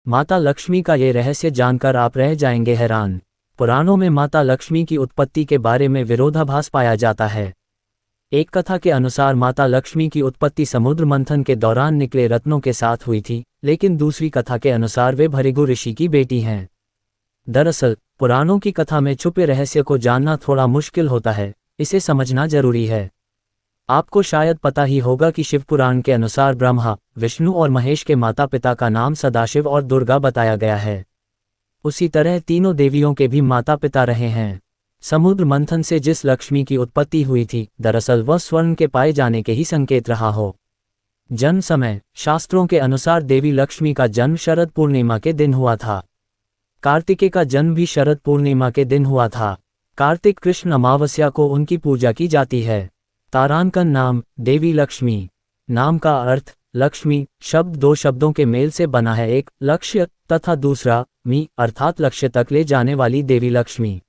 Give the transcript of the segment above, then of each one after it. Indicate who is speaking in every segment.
Speaker 1: माता लक्ष्मी का ये रहस्य जानकर आप रह जाएंगे हैरान। पुराणों में माता लक्ष्मी की उत्पत्ति के बारे में विरोधाभास पाया जाता है। एक कथा के अनुसार माता लक्ष्मी की उत्पत्ति समुद्र मंथन के दौरान निकले रत्नों के साथ हुई थी, लेकिन दूसरी कथा के अनुसार वे भृगु ऋषि की बेटी हैं। दरअसल पुराणों की कथा में छुपे रहस्य को जानना थोड़ा मुश्किल होता है, इसे समझना जरूरी है। आपको शायद पता ही होगा कि शिव पुराण के अनुसार ब्रह्मा, विष्णु और महेश के माता पिता का नाम सदाशिव और दुर्गा बताया गया है। उसी तरह तीनों देवियों के भी माता पिता रहे हैं। समुद्र मंथन से जिस लक्ष्मी की उत्पत्ति हुई थी, दरअसल वह स्वर्ण के पाए जाने के ही संकेत रहा हो। जन्म समय शास्त्रों के अनुसार देवी लक्ष्मी का जन्म शरद पूर्णिमा के दिन हुआ था। कार्तिकेय का जन्म भी शरद पूर्णिमा के दिन हुआ था। कार्तिक कृष्ण अमावस्या को उनकी पूजा की जाती है। तारांकन नाम देवी लक्ष्मी। नाम का अर्थ लक्ष्मी शब्द दो शब्दों के मेल से बना है, एक लक्ष्य तथा दूसरा मी अर्थात लक्ष्य तक ले जाने वाली देवी लक्ष्मी।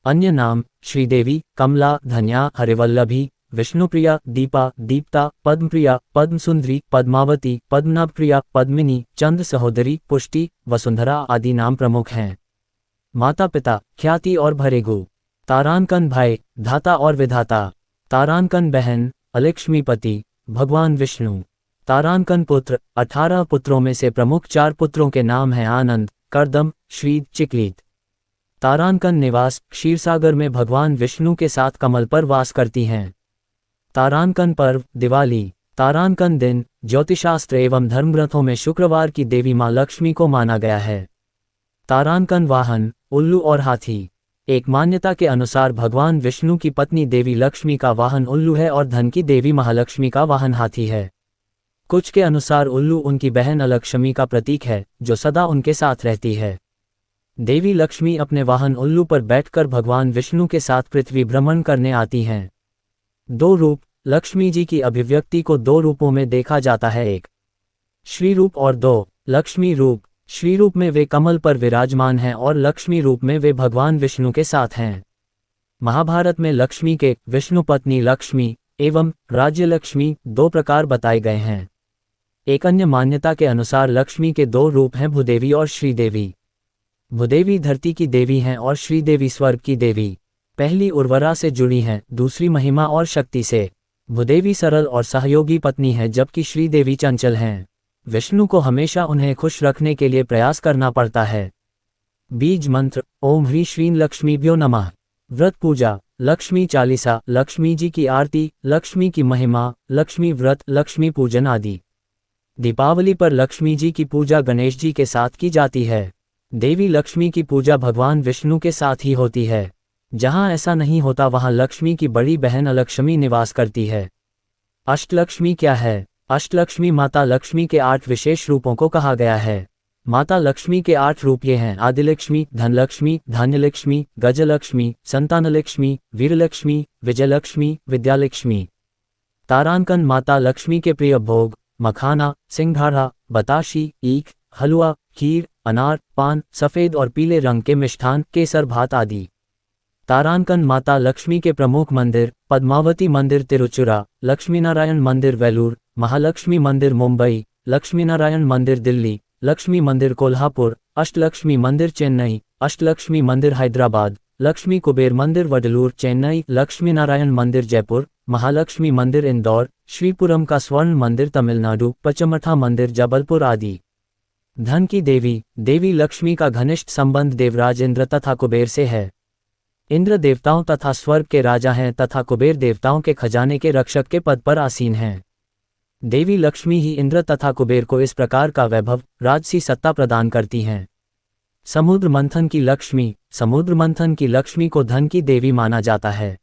Speaker 1: अन्य नाम श्रीदेवी, कमला, धन्या, हरिवल्लभी, विष्णुप्रिया, दीपा, दीप्ता, पद्मप्रिया, पद्मसुंदरी, पद्मावती, पद्मनाभप्रिया, पद्मिनी, चंद्र सहोदरी, पुष्टि, वसुंधरा आदि नाम प्रमुख हैं। माता पिता ख्याति और भृगु। तारांकन भाई, धाता और विधाता। तारांकन बहन, अलक्ष्मीपति, भगवान विष्णु। तारांकन पुत्र, 18 पुत्रों में से प्रमुख 4 पुत्रों के नाम हैं आनंद, कर्दम, श्रीद, चिकलीत। तारांकन निवास क्षीरसागर में भगवान विष्णु के साथ कमल पर वास करती हैं। तारांकन पर्व दिवाली। तारांकन दिन ज्योतिषशास्त्र एवं धर्मग्रंथों में शुक्रवार की देवी मां लक्ष्मी को माना गया है। तारांकन वाहन उल्लू और हाथी। एक मान्यता के अनुसार भगवान विष्णु की पत्नी देवी लक्ष्मी का वाहन उल्लू है और धन की देवी महालक्ष्मी का वाहन हाथी है। कुछ के अनुसार उल्लू उनकी बहन अलक्ष्मी का प्रतीक है, जो सदा उनके साथ रहती है। देवी लक्ष्मी अपने वाहन उल्लू पर बैठकर भगवान विष्णु के साथ पृथ्वी भ्रमण करने आती हैं। 2 रूप। लक्ष्मी जी की अभिव्यक्ति को 2 रूपों में देखा जाता है, एक श्री रूप और 2 लक्ष्मी रूप। श्री रूप में वे कमल पर विराजमान हैं और लक्ष्मी रूप में वे भगवान विष्णु के साथ हैं। महाभारत में लक्ष्मी के विष्णु पत्नी लक्ष्मी एवं राज्य लक्ष्मी 2 प्रकार बताए गए हैं। एक अन्य मान्यता के अनुसार लक्ष्मी के 2 रूप हैं, भूदेवी और श्रीदेवी। भूदेवी धरती की देवी हैं और श्रीदेवी स्वर्ग की देवी। पहली उर्वरा से जुड़ी हैं, दूसरी महिमा और शक्ति से। भूदेवी सरल और सहयोगी पत्नी है, जबकि श्रीदेवी चंचल हैं। विष्णु को हमेशा उन्हें खुश रखने के लिए प्रयास करना पड़ता है। बीज मंत्र ओम ह्रीं श्रीं लक्ष्मीभ्यो नमः। व्रत पूजा लक्ष्मी चालीसा, लक्ष्मी जी की आरती, लक्ष्मी की महिमा, लक्ष्मी व्रत, लक्ष्मी पूजन आदि। दीपावली पर लक्ष्मी जी की पूजा गणेश जी के साथ की जाती है। देवी लक्ष्मी की पूजा भगवान विष्णु के साथ ही होती है। जहां ऐसा नहीं होता वहां लक्ष्मी की बड़ी बहन अलक्ष्मी निवास करती है। अष्टलक्ष्मी क्या है? अष्टलक्ष्मी माता लक्ष्मी के 8 विशेष रूपों को कहा गया है। माता लक्ष्मी के 8 रूप ये हैं: आदिलक्ष्मी, धनलक्ष्मी, धान्यलक्ष्मी, गजलक्ष्मी, संतानलक्ष्मी, वीरलक्ष्मी, विजयलक्ष्मी, विद्यालक्ष्मी। तारांकन माता लक्ष्मी के प्रिय भोग मखाना, सिंघाड़ा, बताशी, ईख, हलवा, खीर, अनार, पान, सफेद और पीले रंग के मिष्ठान, केसर भात आदि। तारांकन माता लक्ष्मी के प्रमुख मंदिर पद्मावती मंदिर तिरुचुरा, लक्ष्मीनारायण मंदिर वेलूर, महालक्ष्मी मंदिर मुंबई, लक्ष्मीनारायण मंदिर दिल्ली, लक्ष्मी मंदिर कोल्हापुर, अष्टलक्ष्मी मंदिर चेन्नई, अष्टलक्ष्मी मंदिर हैदराबाद, लक्ष्मी कुबेर मंदिर वडलूर चेन्नई, लक्ष्मीनारायण मंदिर जयपुर, महालक्ष्मी मंदिर इंदौर, श्रीपुरम का स्वर्ण मंदिर तमिलनाडु, पचमठा मंदिर जबलपुर आदि। धन की देवी देवी लक्ष्मी का घनिष्ठ संबंध देवराज इंद्र तथा कुबेर से है। इंद्र देवताओं तथा स्वर्ग के राजा हैं तथा कुबेर देवताओं के खजाने के रक्षक के पद पर आसीन हैं। देवी लक्ष्मी ही इंद्र तथा कुबेर को इस प्रकार का वैभव, राजसी सत्ता प्रदान करती हैं। समुद्र मंथन की लक्ष्मी समुद्र मंथन की लक्ष्मी को धन की देवी माना जाता है।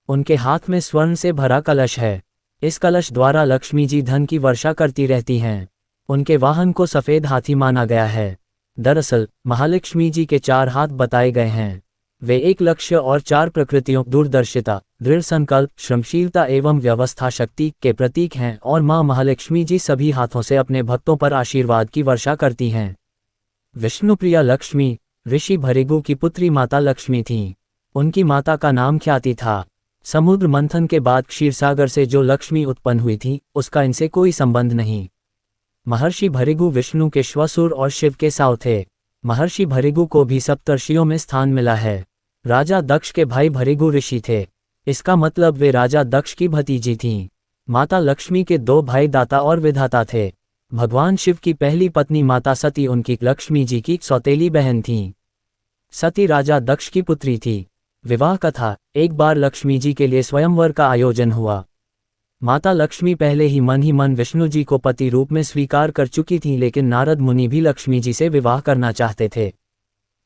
Speaker 1: उनके हाथ में स्वर्ण से भरा कलश है। इस कलश द्वारा लक्ष्मी जी धन की वर्षा करती रहती हैं। उनके वाहन को सफेद हाथी माना गया है। दरअसल महालक्ष्मी जी के 4 हाथ बताए गए हैं। वे एक लक्ष्य और 4 प्रकृतियों दूरदर्शिता, दृढ़ संकल्प, श्रमशीलता एवं व्यवस्था शक्ति के प्रतीक हैं और मां महालक्ष्मी जी सभी हाथों से अपने भक्तों पर आशीर्वाद की वर्षा करती हैं। विष्णुप्रिया लक्ष्मी ऋषि भृगु की पुत्री माता लक्ष्मी थीं। उनकी माता का नाम ख्याति था। समुद्र मंथन के बाद क्षीरसागर से जो लक्ष्मी उत्पन्न हुई थी उसका इनसे कोई संबंध नहीं। महर्षि भृगु विष्णु के श्वसुर और शिव के साव थे। महर्षि भृगु को भी सप्तर्षियों में स्थान मिला है। राजा दक्ष के भाई भृगु ऋषि थे। इसका मतलब वे राजा दक्ष की भतीजी थीं। माता लक्ष्मी के 2 भाई दाता और विधाता थे। भगवान शिव की पहली पत्नी माता सती उनकी लक्ष्मी जी की सौतेली बहन थीं। सती राजा दक्ष की पुत्री थी। विवाह कथा। एक बार लक्ष्मी जी के लिए स्वयंवर का आयोजन हुआ। माता लक्ष्मी पहले ही मन विष्णु जी को पति रूप में स्वीकार कर चुकी थीं, लेकिन नारद मुनि भी लक्ष्मी जी से विवाह करना चाहते थे।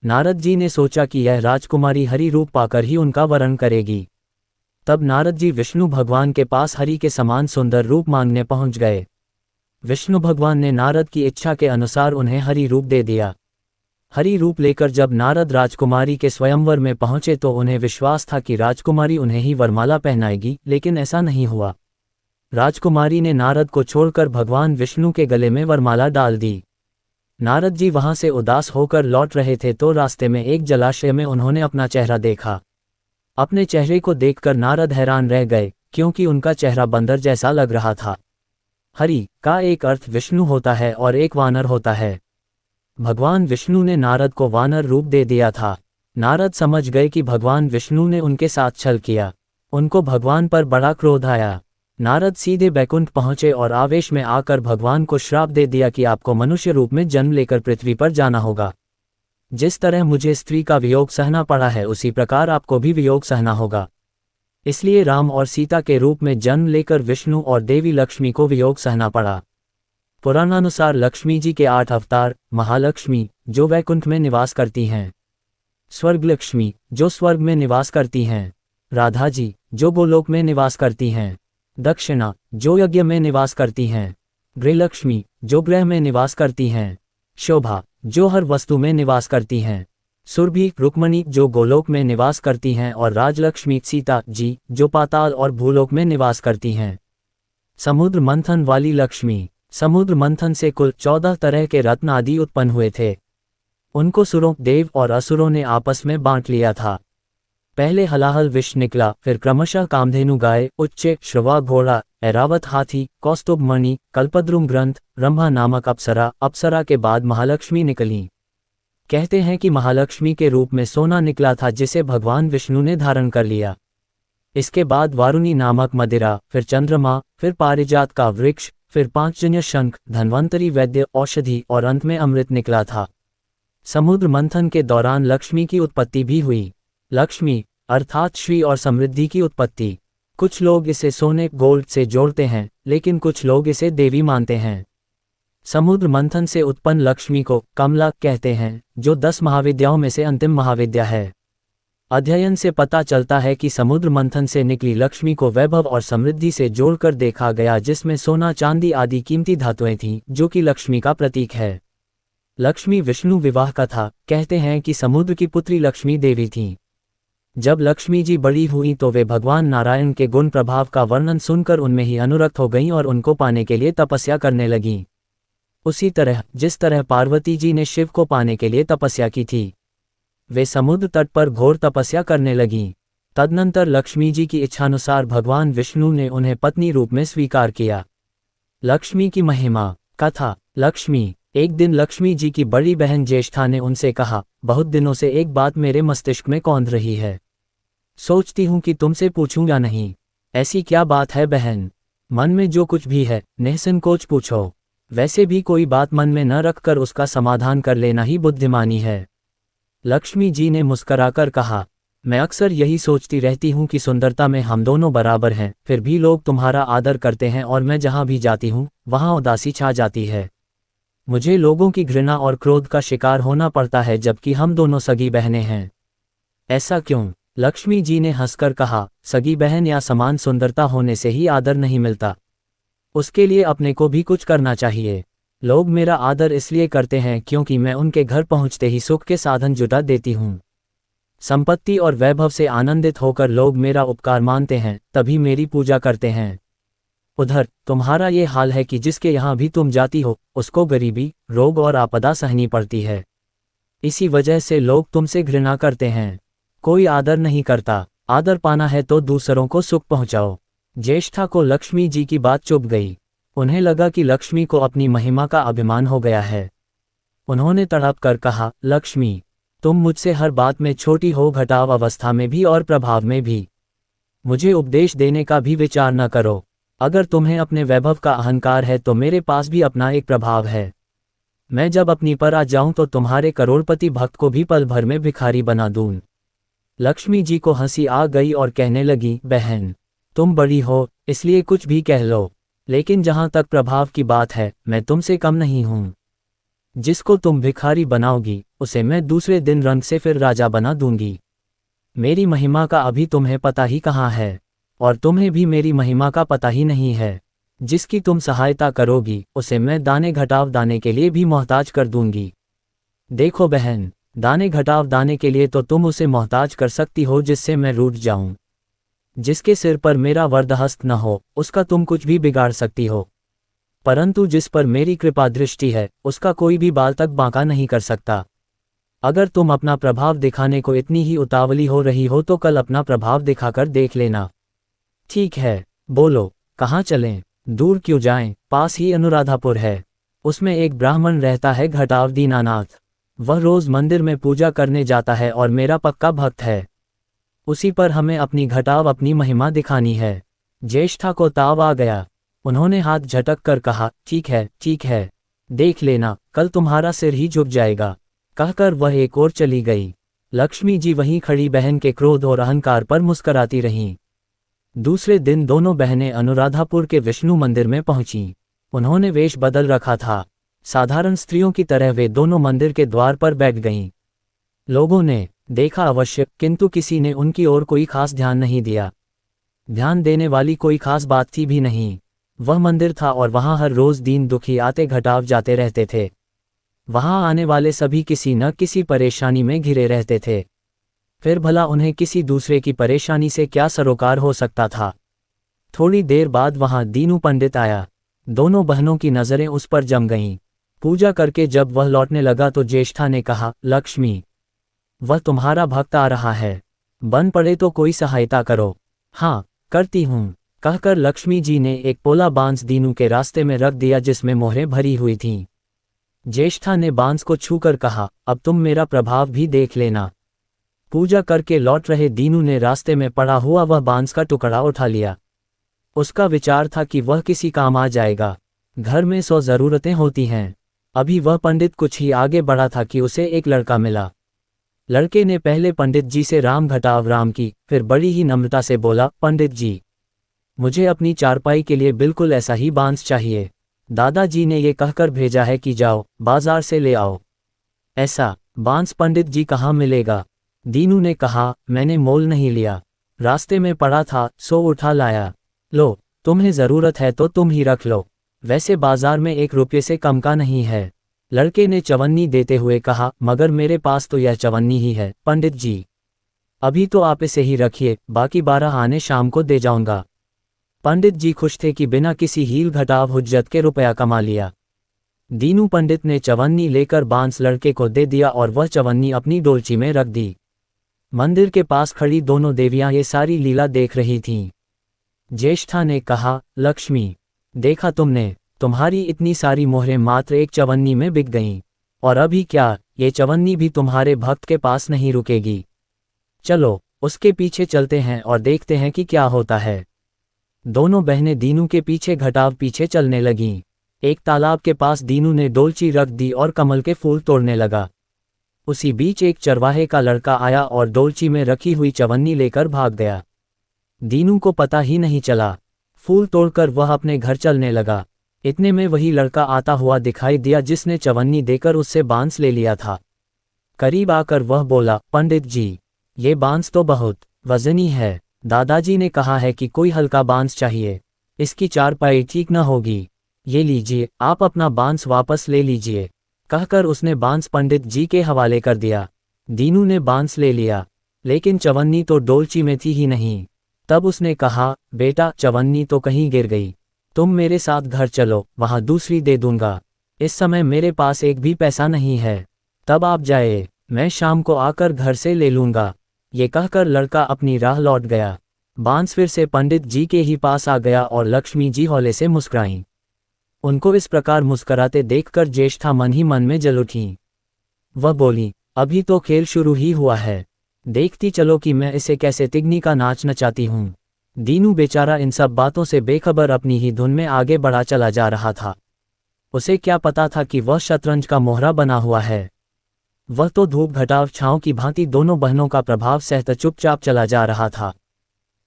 Speaker 1: नारद जी ने सोचा कि यह राजकुमारी हरि रूप पाकर ही उनका वरण करेगी। तब नारद जी विष्णु भगवान के पास हरि के समान सुंदर रूप मांगने पहुंच गए। विष्णु भगवान ने नारद की इच्छा के अनुसार उन्हें हरि रूप दे दिया। हरि रूप लेकर जब नारद राजकुमारी के स्वयंवर में पहुंचे तो उन्हें विश्वास था कि राजकुमारी उन्हें ही वरमाला पहनाएगी, लेकिन ऐसा नहीं हुआ। राजकुमारी ने नारद को छोड़कर भगवान विष्णु के गले में वरमाला डाल दी। नारद जी वहां से उदास होकर लौट रहे थे तो रास्ते में एक जलाशय में उन्होंने अपना चेहरा देखा। अपने चेहरे को देखकर नारद हैरान रह गए, क्योंकि उनका चेहरा बंदर जैसा लग रहा था। हरि का एक अर्थ विष्णु होता है और एक वानर होता है। भगवान विष्णु ने नारद को वानर रूप दे दिया था। नारद समझ गए कि भगवान विष्णु ने उनके साथ छल किया। उनको भगवान पर बड़ा क्रोध आया। नारद सीधे बैकुंठ पहुंचे और आवेश में आकर भगवान को श्राप दे दिया कि आपको मनुष्य रूप में जन्म लेकर पृथ्वी पर जाना होगा। जिस तरह मुझे स्त्री का वियोग सहना पड़ा है, उसी प्रकार आपको भी वियोग सहना होगा। इसलिए राम और सीता के रूप में जन्म लेकर विष्णु और देवी लक्ष्मी को वियोग सहना पड़ा। पुराणानुसार लक्ष्मी जी के 8 अवतार: महालक्ष्मी, जो वैकुंठ में निवास करती हैं; स्वर्गलक्ष्मी, जो स्वर्ग में निवास करती हैं; राधा जी, जो गोलोक में निवास करती हैं; दक्षिणा, जो यज्ञ में निवास करती हैं; गृहलक्ष्मी, जो गृह में निवास करती हैं; शोभा, जो हर वस्तु में निवास करती हैं; सुरभि, रुक्मणी, जो गोलोक में निवास करती हैं; और राजलक्ष्मी, सीता जी, जो पाताल और भूलोक में निवास करती हैं। समुद्र मंथन वाली लक्ष्मी। समुद्र मंथन से कुल 14 तरह के रत्न आदि उत्पन्न हुए थे। उनको सुरों, देव और असुरों ने आपस में बांट लिया था। पहले हलाहल विष निकला, फिर क्रमशः कामधेनु गाय, उच्चे, श्रवा घोड़ा, ऐरावत हाथी, कौस्तुभ मणि, कल्पद्रुम ग्रंथ, रंभा नामक अप्सरा। अप्सरा के बाद महालक्ष्मी निकली। कहते हैं कि महालक्ष्मी के रूप में सोना निकला था, जिसे भगवान विष्णु ने धारण कर लिया। इसके बाद वारुणी नामक मदिरा, फिर चंद्रमा, फिर पारिजात का वृक्ष, फिर पांचजन्य शंख, धन्वंतरी वैद्य, औषधि और अंत में अमृत निकला था। समुद्र मंथन के दौरान लक्ष्मी की उत्पत्ति भी हुई। लक्ष्मी अर्थात श्री और समृद्धि की उत्पत्ति। कुछ लोग इसे सोने, गोल्ड से जोड़ते हैं, लेकिन कुछ लोग इसे देवी मानते हैं। समुद्र मंथन से उत्पन्न लक्ष्मी को कमला कहते हैं, जो 10 महाविद्याओं में से अंतिम महाविद्या है। अध्ययन से पता चलता है कि समुद्र मंथन से निकली लक्ष्मी को वैभव और समृद्धि से जोड़कर देखा गया, जिसमें सोना, चांदी आदि कीमती धातुएं थीं, जो कि लक्ष्मी का प्रतीक है। लक्ष्मी विष्णु विवाह कथा। कहते हैं कि समुद्र की पुत्री लक्ष्मी देवी थीं। जब लक्ष्मी जी बड़ी हुई तो वे भगवान नारायण के गुण प्रभाव का वर्णन सुनकर उनमें ही अनुरक्त हो गईं और उनको पाने के लिए तपस्या करने लगीं। उसी तरह जिस तरह पार्वती जी ने शिव को पाने के लिए तपस्या की थी, वे समुद्र तट पर घोर तपस्या करने लगीं। तदनंतर लक्ष्मी जी की इच्छानुसार भगवान विष्णु ने उन्हें पत्नी रूप में स्वीकार किया। लक्ष्मी की महिमा कथा। लक्ष्मी। एक दिन लक्ष्मी जी की बड़ी बहन ज्येष्ठा ने उनसे कहा, बहुत दिनों से एक बात मेरे मस्तिष्क में कौंध रही है। सोचती हूं कि तुमसे पूछूं या नहीं। ऐसी क्या बात है बहन? मन में जो कुछ भी है निसंकोच पूछो। वैसे भी कोई बात मन में न रखकर उसका समाधान कर लेना ही बुद्धिमानी है। लक्ष्मी जी ने मुस्कराकर कहा, मैं अक्सर यही सोचती रहती हूँ कि सुंदरता में हम दोनों बराबर हैं, फिर भी लोग तुम्हारा आदर करते हैं और मैं जहाँ भी जाती हूँ वहाँ उदासी छा जाती है। मुझे लोगों की घृणा और क्रोध का शिकार होना पड़ता है, जबकि हम दोनों सगी बहनें हैं। ऐसा क्यों? लक्ष्मी जी ने हंसकर कहा, सगी बहन या समान सुंदरता होने से ही आदर नहीं मिलता। उसके लिए अपने को भी कुछ करना चाहिए। लोग मेरा आदर इसलिए करते हैं क्योंकि मैं उनके घर पहुंचते ही सुख के साधन जुटा देती हूँ। संपत्ति और वैभव से आनंदित होकर लोग मेरा उपकार मानते हैं, तभी मेरी पूजा करते हैं। उधर तुम्हारा ये हाल है कि जिसके यहाँ भी तुम जाती हो उसको गरीबी, रोग और आपदा सहनी पड़ती है। इसी वजह से लोग तुमसे घृणा करते हैं। कोई आदर नहीं करता। आदर पाना है तो दूसरों को सुख पहुँचाओ। ज्येष्ठा को लक्ष्मी जी की बात चुभ गई। उन्हें लगा कि लक्ष्मी को अपनी महिमा का अभिमान हो गया है। उन्होंने तड़प कर कहा, लक्ष्मी, तुम मुझसे हर बात में छोटी हो, घटाव अवस्था में भी और प्रभाव में भी। मुझे उपदेश देने का भी विचार न करो। अगर तुम्हें अपने वैभव का अहंकार है तो मेरे पास भी अपना एक प्रभाव है। मैं जब अपनी पर आ जाऊं तो तुम्हारे करोड़पति भक्त को भी पल भर में भिखारी बना दूं। लक्ष्मी जी को हंसी आ गई और कहने लगी, बहन, तुम बड़ी हो इसलिए कुछ भी कह लो, लेकिन जहां तक प्रभाव की बात है मैं तुमसे कम नहीं हूं। जिसको तुम भिखारी बनाओगी उसे मैं दूसरे दिन रंग से फिर राजा बना दूंगी। मेरी महिमा का अभी तुम्हें पता ही कहाँ है, और तुम्हें भी मेरी महिमा का पता ही नहीं है। जिसकी तुम सहायता करोगी उसे मैं दाने घटाव दाने के लिए भी मोहताज कर दूंगी। देखो बहन, दाने घटाव दाने के लिए तो तुम उसे मोहताज कर सकती हो जिससे मैं रूठ जाऊं। जिसके सिर पर मेरा वरदहस्त न हो उसका तुम कुछ भी बिगाड़ सकती हो, परंतु जिस पर मेरी कृपा दृष्टि है उसका कोई भी बाल तक बांका नहीं कर सकता। अगर तुम अपना प्रभाव दिखाने को इतनी ही उतावली हो रही हो तो कल अपना प्रभाव दिखाकर देख लेना। ठीक है, बोलो कहाँ चलें? दूर क्यों जाएं? पास ही अनुराधापुर है। उसमें एक ब्राह्मण रहता है, घटाव दीनानाथ। वह रोज मंदिर में पूजा करने जाता है और मेरा पक्का भक्त है। उसी पर हमें अपनी घटाव अपनी महिमा दिखानी है। ज्येष्ठा को ताव आ गया। उन्होंने हाथ झटक कर कहा, ठीक है, देख लेना, कल तुम्हारा सिर ही झुक जाएगा। कहकर वह एक ओर चली गई। लक्ष्मी जी वहीं खड़ी बहन के क्रोध और अहंकार पर मुस्कराती रहीं। दूसरे दिन दोनों बहनें अनुराधापुर के विष्णु मंदिर में पहुंचीं। उन्होंने वेश बदल रखा था। साधारण स्त्रियों की तरह वे दोनों मंदिर के द्वार पर बैठ गईं। लोगों ने देखा अवश्य, किंतु किसी ने उनकी ओर कोई खास ध्यान नहीं दिया। ध्यान देने वाली कोई खास बात थी भी नहीं। वह मंदिर था और वहां हर रोज दीन दुखी आते घटाव जाते रहते थे। वहां आने वाले सभी किसी न किसी परेशानी में घिरे रहते थे। फिर भला उन्हें किसी दूसरे की परेशानी से क्या सरोकार हो सकता था। थोड़ी देर बाद वहां दीनू पंडित आया। दोनों बहनों की नजरें उस पर जम गईं। पूजा करके जब वह लौटने लगा तो ज्येष्ठा ने कहा, लक्ष्मी, वह तुम्हारा भक्त आ रहा है, बन पड़े तो कोई सहायता करो। हाँ, करती हूँ, कहकर लक्ष्मी जी ने एक पोला बांस दीनू के रास्ते में रख दिया जिसमें मोहरें भरी हुई थीं। ज्येष्ठा ने बांस को छूकर कहा, अब तुम मेरा प्रभाव भी देख लेना। पूजा करके लौट रहे दीनू ने रास्ते में पड़ा हुआ वह बांस का टुकड़ा उठा लिया। उसका विचार था कि वह किसी काम आ जाएगा। घर में 100 जरूरतें होती हैं। अभी वह पंडित कुछ ही आगे बढ़ा था कि उसे एक लड़का मिला। लड़के ने पहले पंडित जी से राम घटाव राम की, फिर बड़ी ही नम्रता से बोला, पंडित जी, मुझे अपनी चारपाई के लिए बिल्कुल ऐसा ही बांस चाहिए। दादाजी ने ये कहकर भेजा है कि जाओ बाजार से ले आओ। ऐसा बांस पंडित जी कहाँ मिलेगा? दीनू ने कहा, मैंने मोल नहीं लिया, रास्ते में पड़ा था सो उठा लाया। लो, तुम्हें जरूरत है तो तुम ही रख लो, वैसे बाजार में 1 रुपये से कम का नहीं है। लड़के ने चवन्नी देते हुए कहा, मगर मेरे पास तो यह चवन्नी ही है पंडित जी। अभी तो आप इसे ही रखिए, बाकी 12 आने शाम को दे जाऊंगा। पंडित जी खुश थे कि बिना किसी हील घटाव हुज्जत के रुपया कमा लिया। दीनू पंडित ने चवन्नी लेकर बांस लड़के को दे दिया और वह चवन्नी अपनी डोलची में रख दी। मंदिर के पास खड़ी दोनों देवियां ये सारी लीला देख रही थीं। ज्येष्ठा ने कहा, लक्ष्मी, देखा तुमने, तुम्हारी इतनी सारी मोहरें मात्र एक चवन्नी में बिक गईं, और अभी क्या, ये चवन्नी भी तुम्हारे भक्त के पास नहीं रुकेगी। चलो उसके पीछे चलते हैं और देखते हैं कि क्या होता है। दोनों बहनें दीनू के पीछे घटाव पीछे चलने लगीं। एक तालाब के पास दीनू ने डोलची रख दी और कमल के फूल तोड़ने लगा। उसी बीच एक चरवाहे का लड़का आया और डोलची में रखी हुई चवन्नी लेकर भाग गया। दीनू को पता ही नहीं चला। फूल तोड़कर वह अपने घर चलने लगा। इतने में वही लड़का आता हुआ दिखाई दिया जिसने चवन्नी देकर उससे बांस ले लिया था। करीब आकर वह बोला, पंडित जी, ये बांस तो बहुत वजनी है। दादाजी ने कहा है कि कोई हल्का बांस चाहिए, इसकी चारपाई ठीक न होगी। ये लीजिए, आप अपना बांस वापस ले लीजिए। कहकर उसने बांस पंडित जी के हवाले कर दिया। दीनू ने बांस ले लिया, लेकिन चवन्नी तो डोलची में थी ही नहीं। तब उसने कहा, बेटा, चवन्नी तो कहीं गिर गई, तुम मेरे साथ घर चलो, वहां दूसरी दे दूंगा। इस समय मेरे पास एक भी पैसा नहीं है, तब आप जाए, मैं शाम को आकर घर से ले लूंगा। ये कहकर लड़का अपनी राह लौट गया। बांस फिर से पंडित जी के ही पास आ गया और लक्ष्मी जी हौले से मुस्कुराईं। उनको इस प्रकार मुस्कराते देखकर ज्येष्ठा मन ही मन में जल उठी। वह बोली, अभी तो खेल शुरू ही हुआ है, देखती चलो कि मैं इसे कैसे तिगनी का नाच नचाती हूँ। दीनू बेचारा इन सब बातों से बेखबर अपनी ही धुन में आगे बढ़ा चला जा रहा था। उसे क्या पता था कि वह शतरंज का मोहरा बना हुआ है। वह तो धूप घटाव छाँव की भांति दोनों बहनों का प्रभाव सहता चुपचाप चला जा रहा था।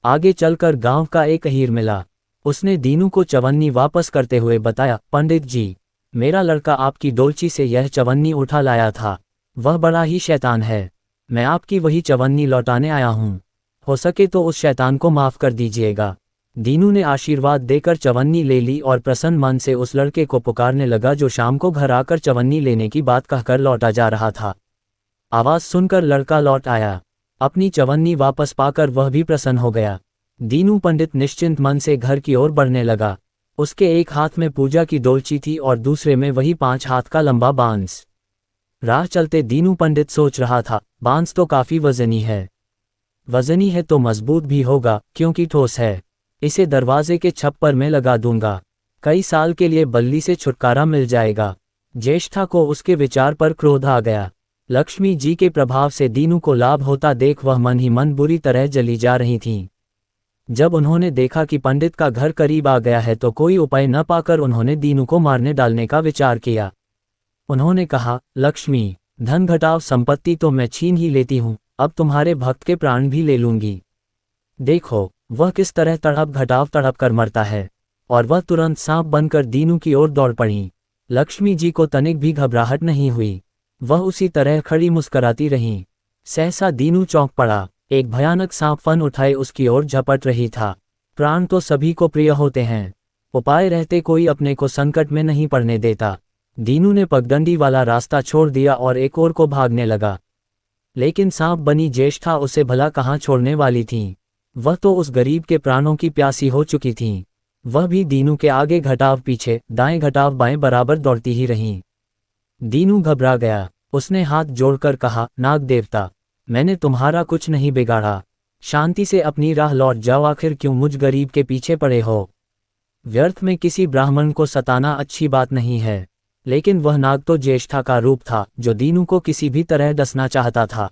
Speaker 1: आगे चलकर गांव का एक अहीर मिला। उसने दीनू को चवन्नी वापस करते हुए बताया, पंडित जी, मेरा लड़का आपकी डोलची से यह चवन्नी उठा लाया था। वह बड़ा ही शैतान है। मैं आपकी वही चवन्नी लौटाने आया हूँ। हो सके तो उस शैतान को माफ़ कर दीजिएगा। दीनू ने आशीर्वाद देकर चवन्नी ले ली और प्रसन्न मन से उस लड़के को पुकारने लगा जो शाम को घर आकर चवन्नी लेने की बात कहकर लौटा जा रहा था। आवाज़ सुनकर लड़का लौट आया। अपनी चवन्नी वापस पाकर वह भी प्रसन्न हो गया। दीनू पंडित निश्चिंत मन से घर की ओर बढ़ने लगा। उसके एक हाथ में पूजा की डोलची थी और दूसरे में वही 5 हाथ का लंबा बांस। राह चलते दीनू पंडित सोच रहा था, बांस तो काफ़ी वजनी है। वजनी है तो मजबूत भी होगा क्योंकि ठोस है। इसे दरवाजे के छप्पर में लगा दूंगा, कई साल के लिए बल्ली से छुटकारा मिल जाएगा। ज्येष्ठा को उसके विचार पर क्रोध आ गया। लक्ष्मी जी के प्रभाव से दीनू को लाभ होता देख वह मन ही मन बुरी तरह जली जा रही थीं। जब उन्होंने देखा कि पंडित का घर करीब आ गया है तो कोई उपाय न पाकर उन्होंने दीनू को मारने डालने का विचार किया। उन्होंने कहा, लक्ष्मी, धन घटाव संपत्ति तो मैं छीन ही लेती हूँ, अब तुम्हारे भक्त के प्राण भी ले लूंगी। देखो वह किस तरह तड़प कर मरता है। और वह तुरंत सांप बनकर दीनू की ओर दौड़ पड़ी। लक्ष्मी जी को तनिक भी घबराहट नहीं हुई। वह उसी तरह खड़ी मुस्कराती रहीं। सहसा दीनू चौंक पड़ा। एक भयानक सांप फन उठाए उसकी ओर झपट रही था। प्राण तो सभी को प्रिय होते हैं, उपाय रहते कोई अपने को संकट में नहीं पड़ने देता। दीनू ने पगडंडी वाला रास्ता छोड़ दिया और एक ओर को भागने लगा। लेकिन सांप बनी ज्येष्ठा उसे भला कहाँ छोड़ने वाली थीं। वह तो उस गरीब के प्राणों की प्यासी हो चुकी थीं। वह भी दीनू के आगे घटाव पीछे, दाएं घटाव बाएं बराबर दौड़ती ही रहीं। दीनू घबरा गया। उसने हाथ जोड़कर कहा, नाग देवता, मैंने तुम्हारा कुछ नहीं बिगाड़ा। शांति से अपनी राह लौट जाओ, आखिर क्यों मुझ गरीब के पीछे पड़े हो। व्यर्थ में किसी ब्राह्मण को सताना अच्छी बात नहीं है। लेकिन वह नाग तो ज्येष्ठा का रूप था जो दीनू को किसी भी तरह डसना चाहता था।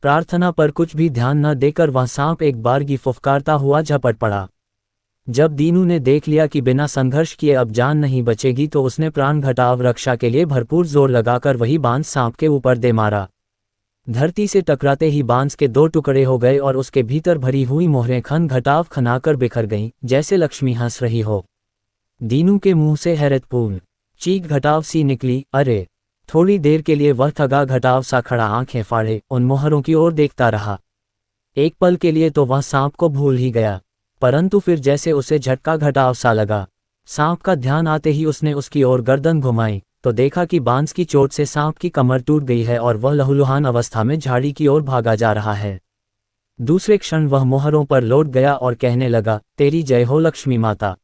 Speaker 1: प्रार्थना पर कुछ भी ध्यान न देकर वह सांप एक बारगी फुफकारता हुआ झपट पड़ा। जब दीनू ने देख लिया कि बिना संघर्ष किए अब जान नहीं बचेगी तो उसने प्राण घटाव रक्षा के लिए भरपूर जोर लगाकर वही बांस सांप के ऊपर दे मारा। धरती से टकराते ही बांस के 2 टुकड़े हो गए और उसके भीतर भरी हुई मोहरें खन घटाव खनाकर बिखर गईं, जैसे लक्ष्मी हंस रही हो। दीनू के मुंह से हैरतपूर्ण चीख घटाव सी निकली। अरे! थोड़ी देर के लिए वह थगा घटाव सा खड़ा आंखें फाड़े उन मोहरों की ओर देखता रहा। एक पल के लिए तो वह सांप को भूल ही गया, परंतु फिर जैसे उसे झटका घटाव सा लगा। सांप का ध्यान आते ही उसने उसकी ओर गर्दन घुमाई तो देखा कि बांस की चोट से सांप की कमर टूट गई है और वह लहूलुहान अवस्था में झाड़ी की ओर भागा जा रहा है। दूसरे क्षण वह मोहरों पर लौट गया और कहने लगा, तेरी जय हो लक्ष्मी माता।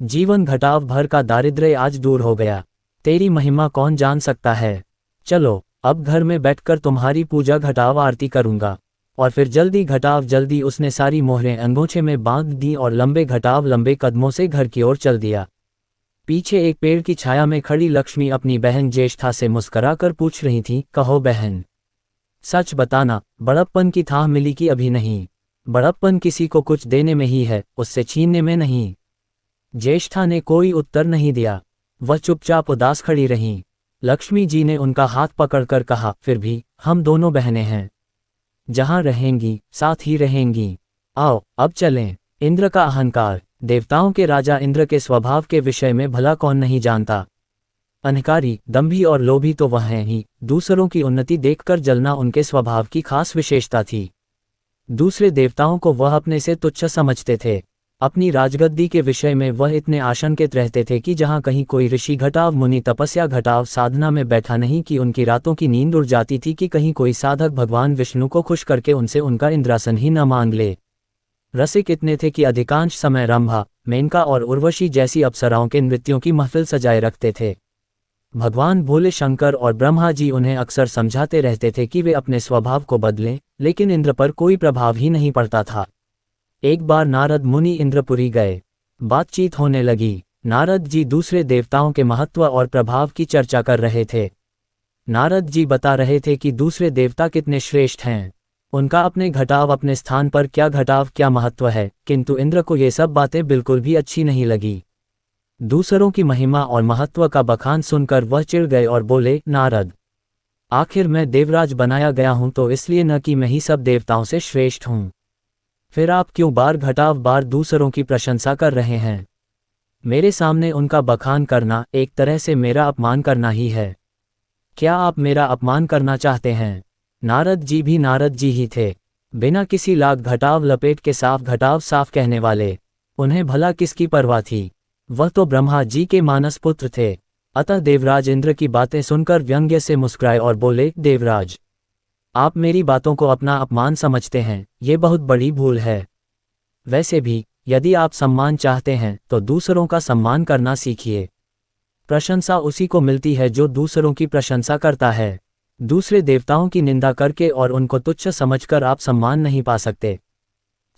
Speaker 1: जीवन घटाव भर का दारिद्र्य आज दूर हो गया। तेरी महिमा कौन जान सकता है। चलो अब घर में बैठकर तुम्हारी पूजा घटाव आरती करूंगा। और फिर जल्दी उसने सारी मोहरें अंगोछे में बांध दी और लंबे घटाव लंबे कदमों से घर की ओर चल दिया। पीछे एक पेड़ की छाया में खड़ी लक्ष्मी अपनी बहन ज्येष्ठा से मुस्कराकर पूछ रही थी, कहो बहन, सच बताना, बड़प्पन की थाह मिली कि अभी नहीं। बड़प्पन किसी को कुछ देने में ही है, उससे छीनने में नहीं। ज्येष्ठा ने कोई उत्तर नहीं दिया। वह चुपचाप उदास खड़ी रहीं। लक्ष्मी जी ने उनका हाथ पकड़कर कहा, फिर भी हम दोनों बहनें हैं, जहां रहेंगी साथ ही रहेंगी। आओ अब चलें। इंद्र का अहंकार। देवताओं के राजा इंद्र के स्वभाव के विषय में भला कौन नहीं जानता। अहंकारी, दंभी और लोभी तो वह हैं ही। दूसरों की उन्नति देखकर जलना उनके स्वभाव की खास विशेषता थी। दूसरे देवताओं को वह अपने से तुच्छ समझते थे। अपनी राजगद्दी के विषय में वह इतने आशंकित रहते थे कि जहाँ कहीं कोई ऋषि घटाव मुनि तपस्या घटाव साधना में बैठा नहीं कि उनकी रातों की नींद उड़ जाती थी कि कहीं कोई साधक भगवान विष्णु को खुश करके उनसे उनका इंद्रासन ही न मांग ले। रसिक इतने थे कि अधिकांश समय रंभा, मेनका और उर्वशी जैसी अप्सराओं के नृत्यों की महफिल सजाए रखते थे। भगवान भोले शंकर और ब्रह्मा जी उन्हें अक्सर समझाते रहते थे कि वे अपने स्वभाव को बदलें, लेकिन इंद्र पर कोई प्रभाव ही नहीं पड़ता था। एक बार नारद मुनि इंद्रपुरी गए। बातचीत होने लगी। नारद जी दूसरे देवताओं के महत्व और प्रभाव की चर्चा कर रहे थे। नारद जी बता रहे थे कि दूसरे देवता कितने श्रेष्ठ हैं, उनका अपने घटाव अपने स्थान पर क्या घटाव क्या महत्व है, किंतु इंद्र को ये सब बातें बिल्कुल भी अच्छी नहीं लगी। दूसरों की महिमा और महत्व का बखान सुनकर वह चिढ़ गए और बोले, नारद, आखिर मैं देवराज बनाया गया हूं तो इसलिए न कि मैं ही सब देवताओं से श्रेष्ठ हूं। फिर आप क्यों बार घटाव बार दूसरों की प्रशंसा कर रहे हैं? मेरे सामने उनका बखान करना एक तरह से मेरा अपमान करना ही है। क्या आप मेरा अपमान करना चाहते हैं? नारद जी भी नारद जी ही थे, बिना किसी लाख घटाव लपेट के साफ घटाव साफ कहने वाले। उन्हें भला किसकी परवाह थी? वह तो ब्रह्मा जी के मानस पुत्र थे। अतः देवराज इंद्र की बातें सुनकर व्यंग्य से मुस्कुराए और बोले, देवराज, आप मेरी बातों को अपना अपमान समझते हैं, ये बहुत बड़ी भूल है। वैसे भी यदि आप सम्मान चाहते हैं तो दूसरों का सम्मान करना सीखिए। प्रशंसा उसी को मिलती है जो दूसरों की प्रशंसा करता है। दूसरे देवताओं की निंदा करके और उनको तुच्छ समझकर आप सम्मान नहीं पा सकते।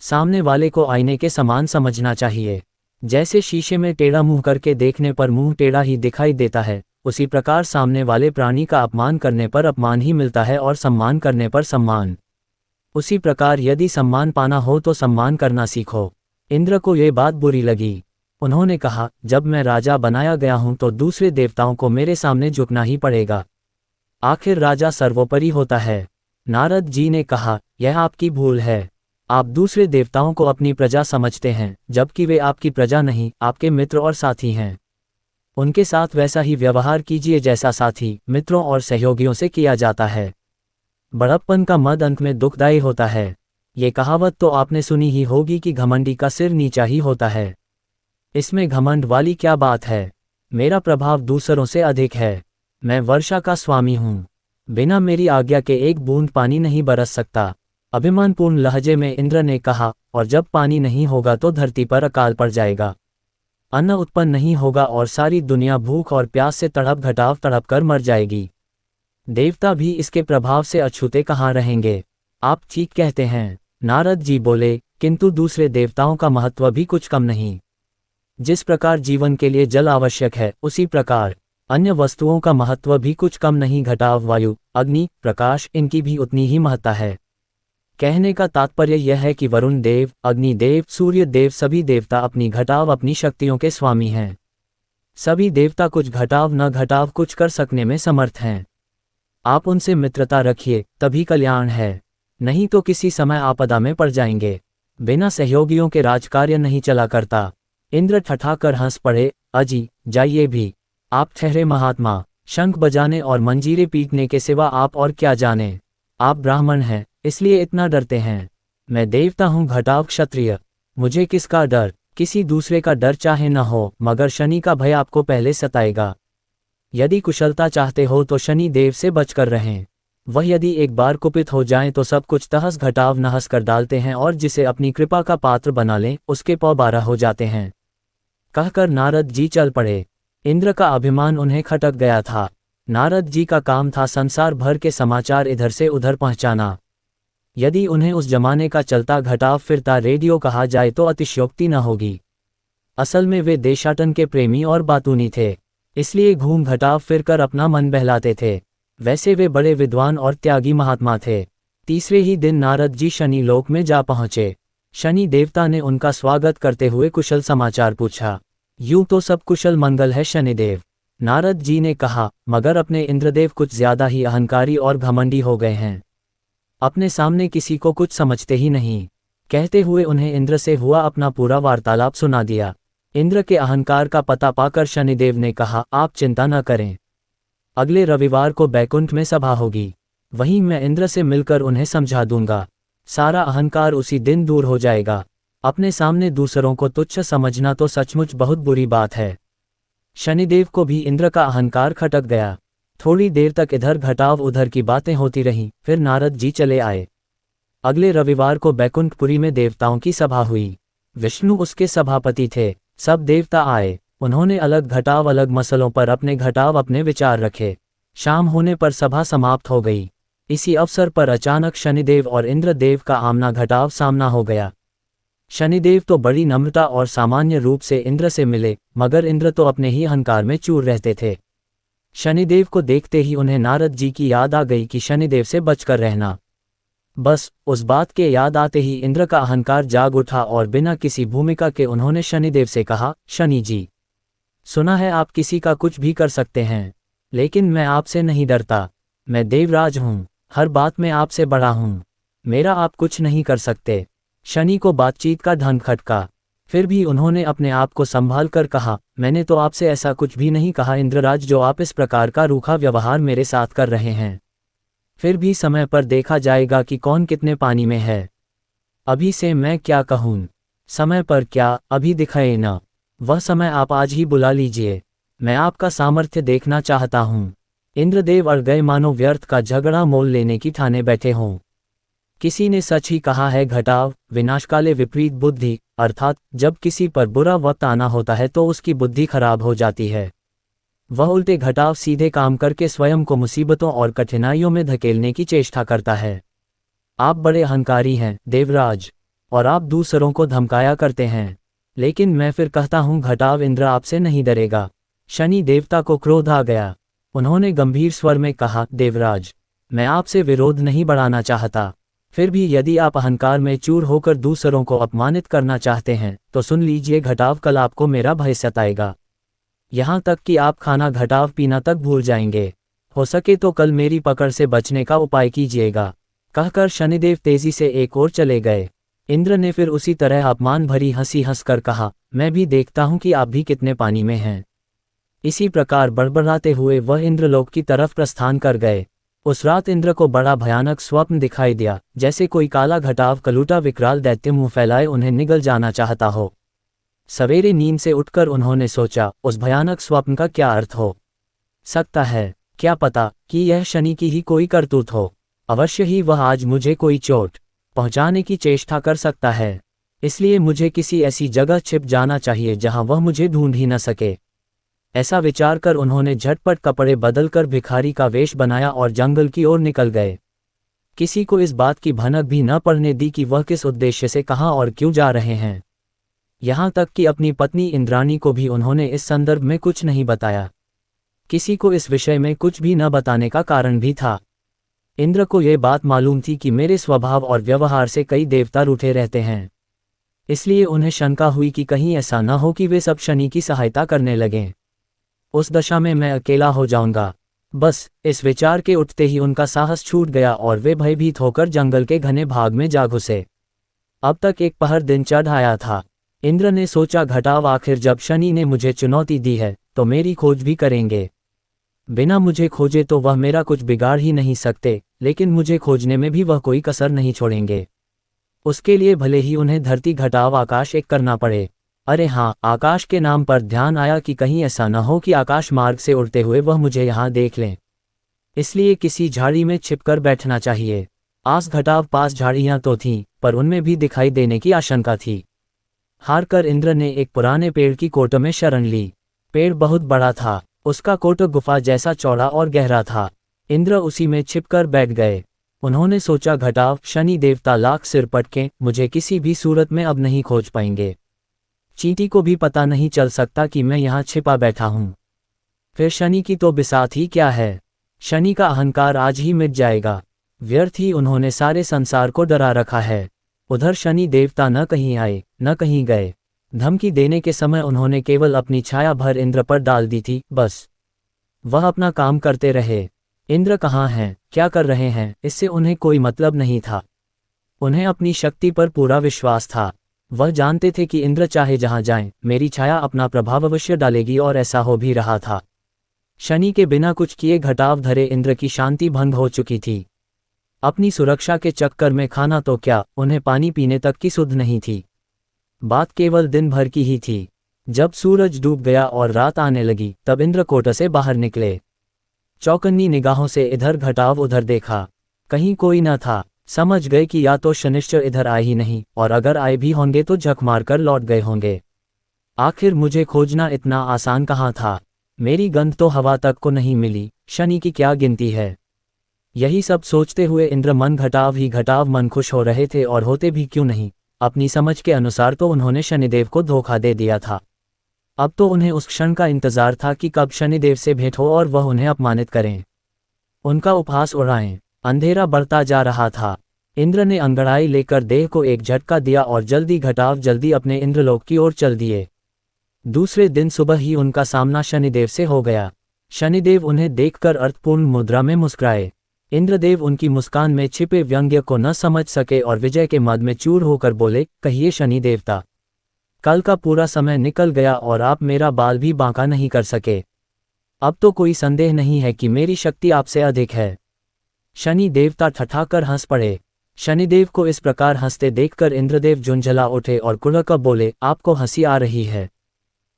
Speaker 1: सामने वाले को आईने के समान समझना चाहिए। जैसे शीशे में टेढ़ा मुंह करके देखने पर मुंह टेढ़ा ही दिखाई देता है, उसी प्रकार सामने वाले प्राणी का अपमान करने पर अपमान ही मिलता है और सम्मान करने पर सम्मान। उसी प्रकार यदि सम्मान पाना हो तो सम्मान करना सीखो। इंद्र को ये बात बुरी लगी। उन्होंने कहा, जब मैं राजा बनाया गया हूं तो दूसरे देवताओं को मेरे सामने झुकना ही पड़ेगा। आखिर राजा सर्वोपरि होता है। नारद जी ने कहा, यह आपकी भूल है। आप दूसरे देवताओं को अपनी प्रजा समझते हैं, जबकि वे आपकी प्रजा नहीं, आपके मित्र और साथी हैं। उनके साथ वैसा ही व्यवहार कीजिए जैसा साथी, मित्रों और सहयोगियों से किया जाता है। बड़प्पन का मद अंत में दुखदायी होता है। ये कहावत तो आपने सुनी ही होगी कि घमंडी का सिर नीचा ही होता है। इसमें घमंड वाली क्या बात है? मेरा प्रभाव दूसरों से अधिक है। मैं वर्षा का स्वामी हूँ, बिना मेरी आज्ञा के एक बूंद पानी नहीं बरस सकता। अभिमानपूर्ण लहजे में इंद्र ने कहा, और जब पानी नहीं होगा तो धरती पर अकाल पड़ जाएगा, अन्न उत्पन्न नहीं होगा और सारी दुनिया भूख और प्यास से तड़प घटाव तड़प कर मर जाएगी। देवता भी इसके प्रभाव से अछूते कहाँ रहेंगे? आप ठीक कहते हैं। नारद जी बोले, किंतु दूसरे देवताओं का महत्व भी कुछ कम नहीं। जिस प्रकार जीवन के लिए जल आवश्यक है, उसी प्रकार अन्य वस्तुओं का महत्व भी कुछ कम नहीं। घटाव, वायु, अग्नि, प्रकाश, इनकी भी उतनी ही महत्ता है। कहने का तात्पर्य यह है कि वरुण देव, अग्नि देव, सूर्य देव सभी देवता अपनी घटाव अपनी शक्तियों के स्वामी हैं। सभी देवता कुछ घटाव न घटाव कुछ कर सकने में समर्थ हैं। आप उनसे मित्रता रखिए, तभी कल्याण है, नहीं तो किसी समय आपदा में पड़ जाएंगे। बिना सहयोगियों के राजकार्य नहीं चला करता। इंद्र ठठाकर हंस पड़े, अजी, जाइए भी। आप ठहरे महात्मा, शंख बजाने और मंजीरे पीटने के सिवा आप और क्या जाने? आप ब्राह्मण हैं, इसलिए इतना डरते हैं। मैं देवता हूँ, घटाव क्षत्रिय, मुझे किसका डर? किसी दूसरे का डर चाहे न हो, मगर शनि का भय आपको पहले सताएगा। यदि कुशलता चाहते हो तो शनि देव से बचकर रहें। वह यदि एक बार कुपित हो जाएं तो सब कुछ तहस घटाव नहस कर डालते हैं और जिसे अपनी कृपा का पात्र बना लें उसके पौ 12 हो जाते हैं। कहकर नारद जी चल पड़े। इंद्र का अभिमान उन्हें खटक गया था। नारद जी का काम था संसार भर के समाचार इधर से उधर पहुंचाना। यदि उन्हें उस जमाने का चलता घटाव फिरता रेडियो कहा जाए तो अतिशयोक्ति न होगी। असल में वे देशाटन के प्रेमी और बातूनी थे, इसलिए घूम घटाव फिरकर अपना मन बहलाते थे। वैसे वे बड़े विद्वान और त्यागी महात्मा थे। तीसरे ही दिन नारद जी शनि लोक में जा पहुंचे। शनि देवता ने उनका स्वागत करते हुए कुशल समाचार पूछा। यूं तो सब कुशल मंगल है शनिदेव। नारद जी ने कहा, मगर अपने इंद्रदेव कुछ ज्यादा ही अहंकारी और घमंडी हो गए हैं। अपने सामने किसी को कुछ समझते ही नहीं। कहते हुए उन्हें इंद्र से हुआ अपना पूरा वार्तालाप सुना दिया। इंद्र के अहंकार का पता पाकर शनिदेव ने कहा, आप चिंता न करें, अगले रविवार को बैकुंठ में सभा होगी, वहीं मैं इंद्र से मिलकर उन्हें समझा दूंगा। सारा अहंकार उसी दिन दूर हो जाएगा। अपने सामने दूसरों को तुच्छ समझना तो सचमुच बहुत बुरी बात है। शनिदेव को भी इंद्र का अहंकार खटक गया। थोड़ी देर तक इधर घटाव उधर की बातें होती रहीं, फिर नारद जी चले आए। अगले रविवार को बैकुंठपुरी में देवताओं की सभा हुई। विष्णु उसके सभापति थे। सब देवता आए। उन्होंने अलग घटाव अलग मसलों पर अपने घटाव अपने विचार रखे। शाम होने पर सभा समाप्त हो गई। इसी अवसर पर अचानक शनिदेव और इंद्रदेव का आमना घटाव सामना हो गया। शनिदेव तो बड़ी नम्रता और सामान्य रूप से इंद्र से मिले, मगर इंद्र तो अपने ही अहंकार में चूर रहते थे। शनिदेव को देखते ही उन्हें नारद जी की याद आ गई कि शनिदेव से बचकर रहना। बस उस बात के याद आते ही इंद्र का अहंकार जाग उठा और बिना किसी भूमिका के उन्होंने शनिदेव से कहा, शनि जी, सुना है आप किसी का कुछ भी कर सकते हैं, लेकिन मैं आपसे नहीं डरता। मैं देवराज हूँ, हर बात में आपसे बड़ा हूँ, मेरा आप कुछ नहीं कर सकते। शनि को बातचीत का ढंग खटका, फिर भी उन्होंने अपने आप को संभाल कर कहा, मैंने तो आपसे ऐसा कुछ भी नहीं कहा इंद्रराज जो आप इस प्रकार का रूखा व्यवहार मेरे साथ कर रहे हैं। फिर भी समय पर देखा जाएगा कि कौन कितने पानी में है। अभी से मैं क्या कहूँ, समय पर क्या, अभी दिखाए ना। वह समय आप आज ही बुला लीजिए, मैं आपका सामर्थ्य देखना चाहता हूँ। इंद्रदेव अड़ गए, मानो व्यर्थ का झगड़ा मोल लेने की ठाने बैठे हों। किसी ने सच ही कहा है, घटाव विनाशकाले विपरीत बुद्धि, अर्थात जब किसी पर बुरा वक्त आना होता है तो उसकी बुद्धि खराब हो जाती है। वह उल्टे घटाव सीधे काम करके स्वयं को मुसीबतों और कठिनाइयों में धकेलने की चेष्टा करता है। आप बड़े अहंकारी हैं देवराज, और आप दूसरों को धमकाया करते हैं, लेकिन मैं फिर कहता हूँ घटाव इंद्र आपसे नहीं डरेगा। शनि देवता को क्रोध आ गया। उन्होंने गंभीर स्वर में कहा, देवराज, मैं आपसे विरोध नहीं बढ़ाना चाहता, फिर भी यदि आप अहंकार में चूर होकर दूसरों को अपमानित करना चाहते हैं तो सुन लीजिए घटाव, कल आपको मेरा भय सताएगा। यहाँ तक कि आप खाना घटाव पीना तक भूल जाएंगे। हो सके तो कल मेरी पकड़ से बचने का उपाय कीजिएगा। कहकर शनिदेव तेजी से एक ओर चले गए। इंद्र ने फिर उसी तरह अपमान भरी हंसी हंसकर कहा, मैं भी देखता हूँ कि आप भी कितने पानी में हैं। इसी प्रकार बड़बड़ाते हुए वह इंद्रलोक की तरफ प्रस्थान कर गए। उस रात इंद्र को बड़ा भयानक स्वप्न दिखाई दिया, जैसे कोई काला घटाव कलूटा विकराल दैत्य मुंह फैलाए उन्हें निगल जाना चाहता हो। सवेरे नींद से उठकर उन्होंने सोचा, उस भयानक स्वप्न का क्या अर्थ हो सकता है। क्या पता कि यह शनि की ही कोई करतूत हो। अवश्य ही वह आज मुझे कोई चोट पहुंचाने की चेष्टा कर सकता है, इसलिए मुझे किसी ऐसी जगह छिप जाना चाहिए जहां वह मुझे ढूंढ ही न सके। ऐसा विचार कर उन्होंने झटपट कपड़े बदलकर भिखारी का वेश बनाया और जंगल की ओर निकल गए। किसी को इस बात की भनक भी न पड़ने दी कि वह किस उद्देश्य से कहाँ और क्यों जा रहे हैं। यहाँ तक कि अपनी पत्नी इंद्राणी को भी उन्होंने इस संदर्भ में कुछ नहीं बताया। किसी को इस विषय में कुछ भी न बताने का कारण भी था। इंद्र को यह बात मालूम थी कि मेरे स्वभाव और व्यवहार से कई देवता रूठे रहते हैं, इसलिए उन्हें शंका हुई कि कहीं ऐसा न हो कि वे सब शनि की सहायता करने लगें। उस दशा में मैं अकेला हो जाऊंगा। बस इस विचार के उठते ही उनका साहस छूट गया और वे भयभीत होकर जंगल के घने भाग में जा घुसे। अब तक एक पहर दिन चढ़ आया था। इंद्र ने सोचा, घटाव आखिर जब शनि ने मुझे चुनौती दी है तो मेरी खोज भी करेंगे। बिना मुझे खोजे तो वह मेरा कुछ बिगाड़ ही नहीं सकते, लेकिन मुझे खोजने में भी वह कोई कसर नहीं छोड़ेंगे। उसके लिए भले ही उन्हें धरती घटाव आकाश एक करना पड़े। अरे हाँ, आकाश के नाम पर ध्यान आया कि कहीं ऐसा न हो कि आकाश मार्ग से उड़ते हुए वह मुझे यहाँ देख लें। इसलिए किसी झाड़ी में छिपकर बैठना चाहिए। आस घटाव पास झाड़ियाँ तो थीं, पर उनमें भी दिखाई देने की आशंका थी। हार कर इंद्र ने एक पुराने पेड़ की कोट में शरण ली। पेड़ बहुत बड़ा था, उसका कोट गुफा जैसा चौड़ा और गहरा था। इंद्र उसी में छिपकर बैठ गए। उन्होंने सोचा, घटाव शनि देवता लाख सिर पटकें, मुझे किसी भी सूरत में अब नहीं खोज पाएंगे। चींटी को भी पता नहीं चल सकता कि मैं यहाँ छिपा बैठा हूँ। फिर शनि की तो बिसात ही क्या है। शनि का अहंकार आज ही मिट जाएगा। व्यर्थ ही उन्होंने सारे संसार को डरा रखा है। उधर शनि देवता न कहीं आए न कहीं गए। धमकी देने के समय उन्होंने केवल अपनी छाया भर इंद्र पर डाल दी थी, बस। वह अपना काम करते रहे। इंद्र कहाँ हैं, क्या कर रहे हैं, इससे उन्हें कोई मतलब नहीं था। उन्हें अपनी शक्ति पर पूरा विश्वास था। वह जानते थे कि इंद्र चाहे जहां जाएं, मेरी छाया अपना प्रभाव अवश्य डालेगी, और ऐसा हो भी रहा था। शनि के बिना कुछ किए घटाव धरे इंद्र की शांति भंग हो चुकी थी। अपनी सुरक्षा के चक्कर में खाना तो क्या, उन्हें पानी पीने तक की सुध नहीं थी। बात केवल दिन भर की ही थी। जब सूरज डूब गया और रात आने लगी तब इंद्र कोट से बाहर निकले। चौकन्नी निगाहों से इधर घटाव उधर देखा, कहीं कोई न था। समझ गए कि या तो शनिश्चर इधर आए ही नहीं, और अगर आए भी होंगे तो झक मारकर लौट गए होंगे। आखिर मुझे खोजना इतना आसान कहाँ था। मेरी गंध तो हवा तक को नहीं मिली, शनि की क्या गिनती है। यही सब सोचते हुए इंद्र मन घटाव ही घटाव मन खुश हो रहे थे, और होते भी क्यों नहीं। अपनी समझ के अनुसार तो उन्होंने शनिदेव को धोखा दे दिया था। अब तो उन्हें उस क्षण का इंतजार था कि कब शनिदेव से भेंट हो और वह उन्हें अपमानित करें, उनका उपहास उड़ाएं। अंधेरा बढ़ता जा रहा था। इंद्र ने अंगड़ाई लेकर देह को एक झटका दिया और जल्दी अपने इंद्रलोक की ओर चल दिए। दूसरे दिन सुबह ही उनका सामना शनिदेव से हो गया। शनिदेव उन्हें देखकर अर्थपूर्ण मुद्रा में मुस्कुराए। इंद्रदेव उनकी मुस्कान में छिपे व्यंग्य को न समझ सके और विजय के मद में चूर होकर बोले, कहिए शनि देवता, कल का पूरा समय निकल गया और आप मेरा बाल भी बांका नहीं कर सके। अब तो कोई संदेह नहीं है कि मेरी शक्ति आपसे अधिक है। शनि देवता ठठाकर हंस पड़े। शनिदेव को इस प्रकार हंसते देखकर इंद्रदेव झुंझला उठे और कुढ़कर बोले, आपको हंसी आ रही है,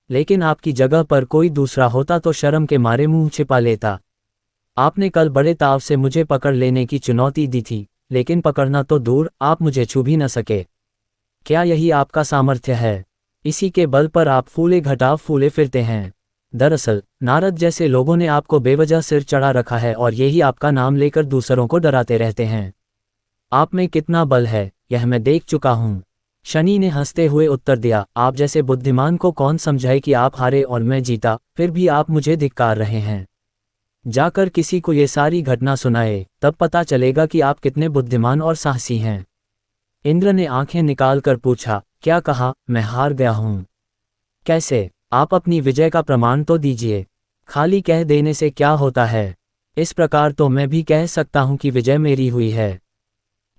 Speaker 1: लेकिन आपकी जगह पर कोई दूसरा होता तो शर्म के मारे मुंह छिपा लेता। आपने कल बड़े ताव से मुझे पकड़ लेने की चुनौती दी थी, लेकिन पकड़ना तो दूर, आप मुझे छू भी न सके। क्या यही आपका सामर्थ्य है? इसी के बल पर आप फूले घटाव फूले फिरते हैं। दरअसल नारद जैसे लोगों ने आपको बेवजह सिर चढ़ा रखा है और यही आपका नाम लेकर दूसरों को डराते रहते हैं। आप में कितना बल है, यह मैं देख चुका हूं। शनि ने हंसते हुए उत्तर दिया, आप जैसे बुद्धिमान को कौन समझाए कि आप हारे और मैं जीता, फिर भी आप मुझे धिक्कार रहे हैं। जाकर किसी को ये सारी घटना सुनाए, तब पता चलेगा कि आप कितने बुद्धिमान और साहसी हैं। इंद्र ने आंखें निकालकर पूछा, क्या कहा? मैं हार गया हूं? कैसे? आप अपनी विजय का प्रमाण तो दीजिए। खाली कह देने से क्या होता है? इस प्रकार तो मैं भी कह सकता हूं कि विजय मेरी हुई है।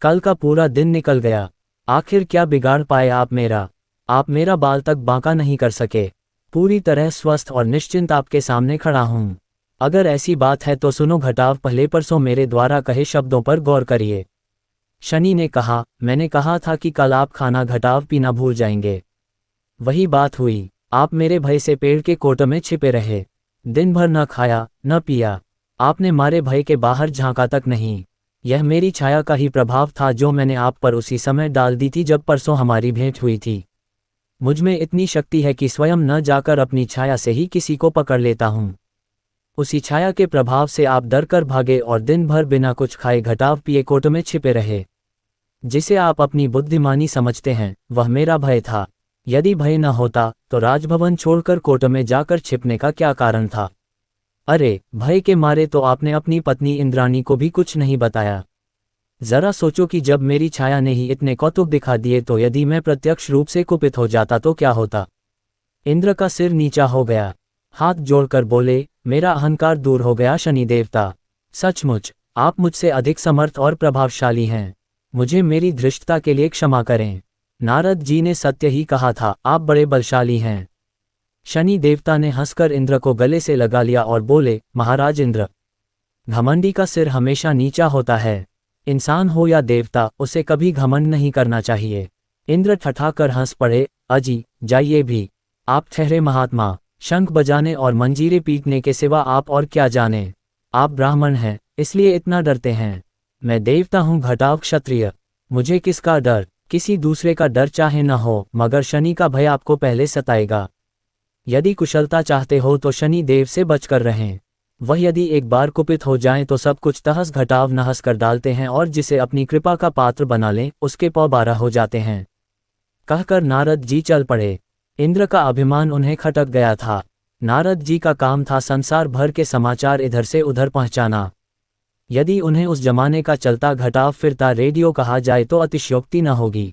Speaker 1: कल का पूरा दिन निकल गया, आखिर क्या बिगाड़ पाए आप मेरा? आप मेरा बाल तक बांका नहीं कर सके। पूरी तरह स्वस्थ और निश्चिंत आपके सामने खड़ा हूं। अगर ऐसी बात है तो सुनो घटाव, पहले परसों मेरे द्वारा कहे शब्दों पर गौर करिए। शनि ने कहा, मैंने कहा था कि कल आप खाना घटाव पीना भूल जाएंगे। वही बात हुई। आप मेरे भय से पेड़ के कोट में छिपे रहे, दिन भर न खाया न पिया। आपने मारे भय के बाहर झांका तक नहीं। यह मेरी छाया का ही प्रभाव था जो मैंने आप पर उसी समय डाल दी थी जब परसों हमारी भेंट हुई थी। मुझ में इतनी शक्ति है कि स्वयं न जाकर अपनी छाया से ही किसी को पकड़ लेता हूँ। उसी छाया के प्रभाव से आप डर कर भागे और दिन भर बिना कुछ खाए घटाव पिए कोट में छिपे रहे। जिसे आप अपनी बुद्धिमानी समझते हैं, वह मेरा भय था। यदि भय न होता तो राजभवन छोड़कर कोट में जाकर छिपने का क्या कारण था? अरे, भय के मारे तो आपने अपनी पत्नी इंद्राणी को भी कुछ नहीं बताया। जरा सोचो कि जब मेरी छाया ने ही इतने कौतुक दिखा दिए तो यदि मैं प्रत्यक्ष रूप से कुपित हो जाता तो क्या होता? इंद्र का सिर नीचा हो गया, हाथ जोड़कर बोले, मेरा अहंकार दूर हो गया शनि देवता। सचमुच आप मुझसे अधिक समर्थ और प्रभावशाली हैं। मुझे मेरी धृष्टता के लिए क्षमा करें। नारद जी ने सत्य ही कहा था, आप बड़े बलशाली हैं। शनि देवता ने हंसकर इंद्र को गले से लगा लिया और बोले, महाराज इंद्र, घमंडी का सिर हमेशा नीचा होता है। इंसान हो या देवता, उसे कभी घमंड नहीं करना चाहिए। इंद्र ठठाकर हंस पड़े, अजी जाइए भी, आप ठहरे महात्मा। शंख बजाने और मंजीरे पीटने के सिवा आप और क्या जाने? आप ब्राह्मण हैं, इसलिए इतना डरते हैं। मैं देवता हूँ, घटाव क्षत्रिय। मुझे किसका डर? किसी दूसरे का डर चाहे न हो, मगर शनि का भय आपको पहले सताएगा। यदि कुशलता चाहते हो तो शनि देव से बचकर रहें। वह यदि एक बार कुपित हो जाएं तो सब कुछ तहस घटाव नहस कर डालते हैं और जिसे अपनी कृपा का पात्र बना लें उसके पौ 12 हो जाते हैं। कहकर नारद जी चल पड़े। इंद्र का अभिमान उन्हें खटक गया था। नारद जी का काम था संसार भर के समाचार इधर से उधर पहुंचाना। यदि उन्हें उस जमाने का चलता घटाव फिरता रेडियो कहा जाए तो अतिशयोक्ति न होगी।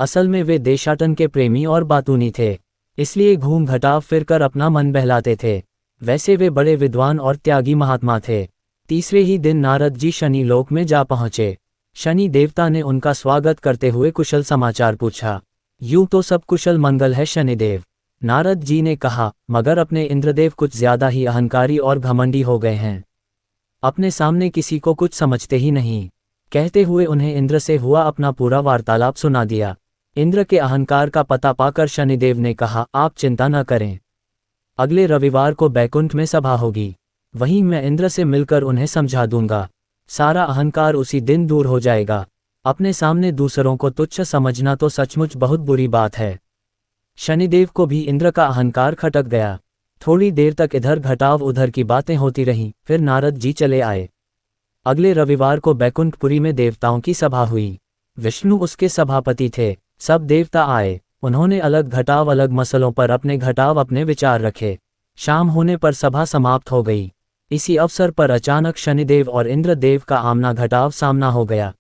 Speaker 1: असल में वे देशाटन के प्रेमी और बातूनी थे, इसलिए घूम घटाव फिरकर अपना मन बहलाते थे। वैसे वे बड़े विद्वान और त्यागी महात्मा थे। तीसरे ही दिन नारद जी शनि लोक में जा पहुंचे। शनि देवता ने उनका स्वागत करते हुए कुशल समाचार पूछा। यूं तो सब कुशल मंगल है शनिदेव। नारद जी ने कहा, मगर अपने इंद्रदेव कुछ ज्यादा ही अहंकारी और घमंडी हो गए हैं। अपने सामने किसी को कुछ समझते ही नहीं। कहते हुए उन्हें इंद्र से हुआ अपना पूरा वार्तालाप सुना दिया। इंद्र के अहंकार का पता पाकर शनिदेव ने कहा, आप चिंता न करें, अगले रविवार को बैकुंठ में सभा होगी, वहीं मैं इंद्र से मिलकर उन्हें समझा दूंगा। सारा अहंकार उसी दिन दूर हो जाएगा। अपने सामने दूसरों को तुच्छ समझना तो सचमुच बहुत बुरी बात है। शनिदेव को भी इंद्र का अहंकार खटक गया। थोड़ी देर तक इधर घटाव उधर की बातें होती रहीं, फिर नारद जी चले आए। अगले रविवार को बैकुंठपुरी में देवताओं की सभा हुई। विष्णु उसके सभापति थे। सब देवता आए, उन्होंने अलग घटाव अलग मसलों पर अपने विचार रखे। शाम होने पर सभा समाप्त हो गई। इसी अवसर पर अचानक शनिदेव और इंद्रदेव का आमना घटाव सामना हो गया।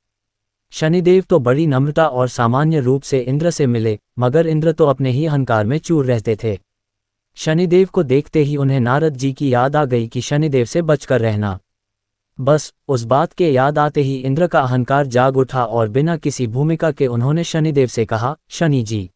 Speaker 1: शनिदेव तो बड़ी नम्रता और सामान्य रूप से इंद्र से मिले, मगर इंद्र तो अपने ही अहंकार में चूर रहते थे। शनिदेव को देखते ही उन्हें नारद जी की याद आ गई कि शनिदेव से बचकर रहना। बस उस बात के याद आते ही इंद्र का अहंकार जाग उठा और बिना किसी भूमिका के उन्होंने शनिदेव से कहा, शनि जी,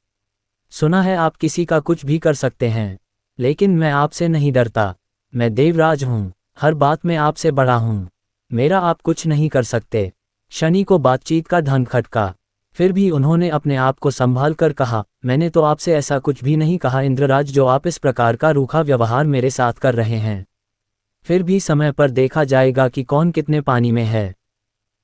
Speaker 1: सुना है आप किसी का कुछ भी कर सकते हैं, लेकिन मैं आपसे नहीं डरता। मैं देवराज हूँ, हर बात में आपसे बड़ा हूँ, मेरा आप कुछ नहीं कर सकते। शनि को बातचीत का ढंग खटका, फिर भी उन्होंने अपने आप को संभाल कर कहा, मैंने तो आपसे ऐसा कुछ भी नहीं कहा इंद्रराज जो आप इस प्रकार का रूखा व्यवहार मेरे साथ कर रहे हैं। फिर भी समय पर देखा जाएगा कि कौन कितने पानी में है।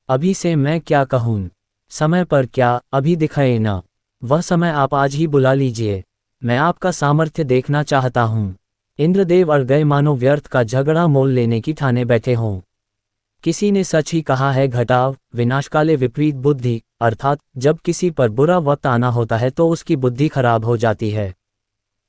Speaker 1: अभी से मैं क्या कहूँ, समय पर क्या, अभी दिखाए ना। वह समय आप आज ही बुला लीजिए, मैं आपका सामर्थ्य देखना चाहता हूँ। इंद्रदेव अड़ गए, मानो व्यर्थ का झगड़ा मोल लेने की ठाने बैठे हों। किसी ने सच ही कहा है, घटाव विनाशकाले विपरीत बुद्धि, अर्थात जब किसी पर बुरा वक्त आना होता है तो उसकी बुद्धि खराब हो जाती है।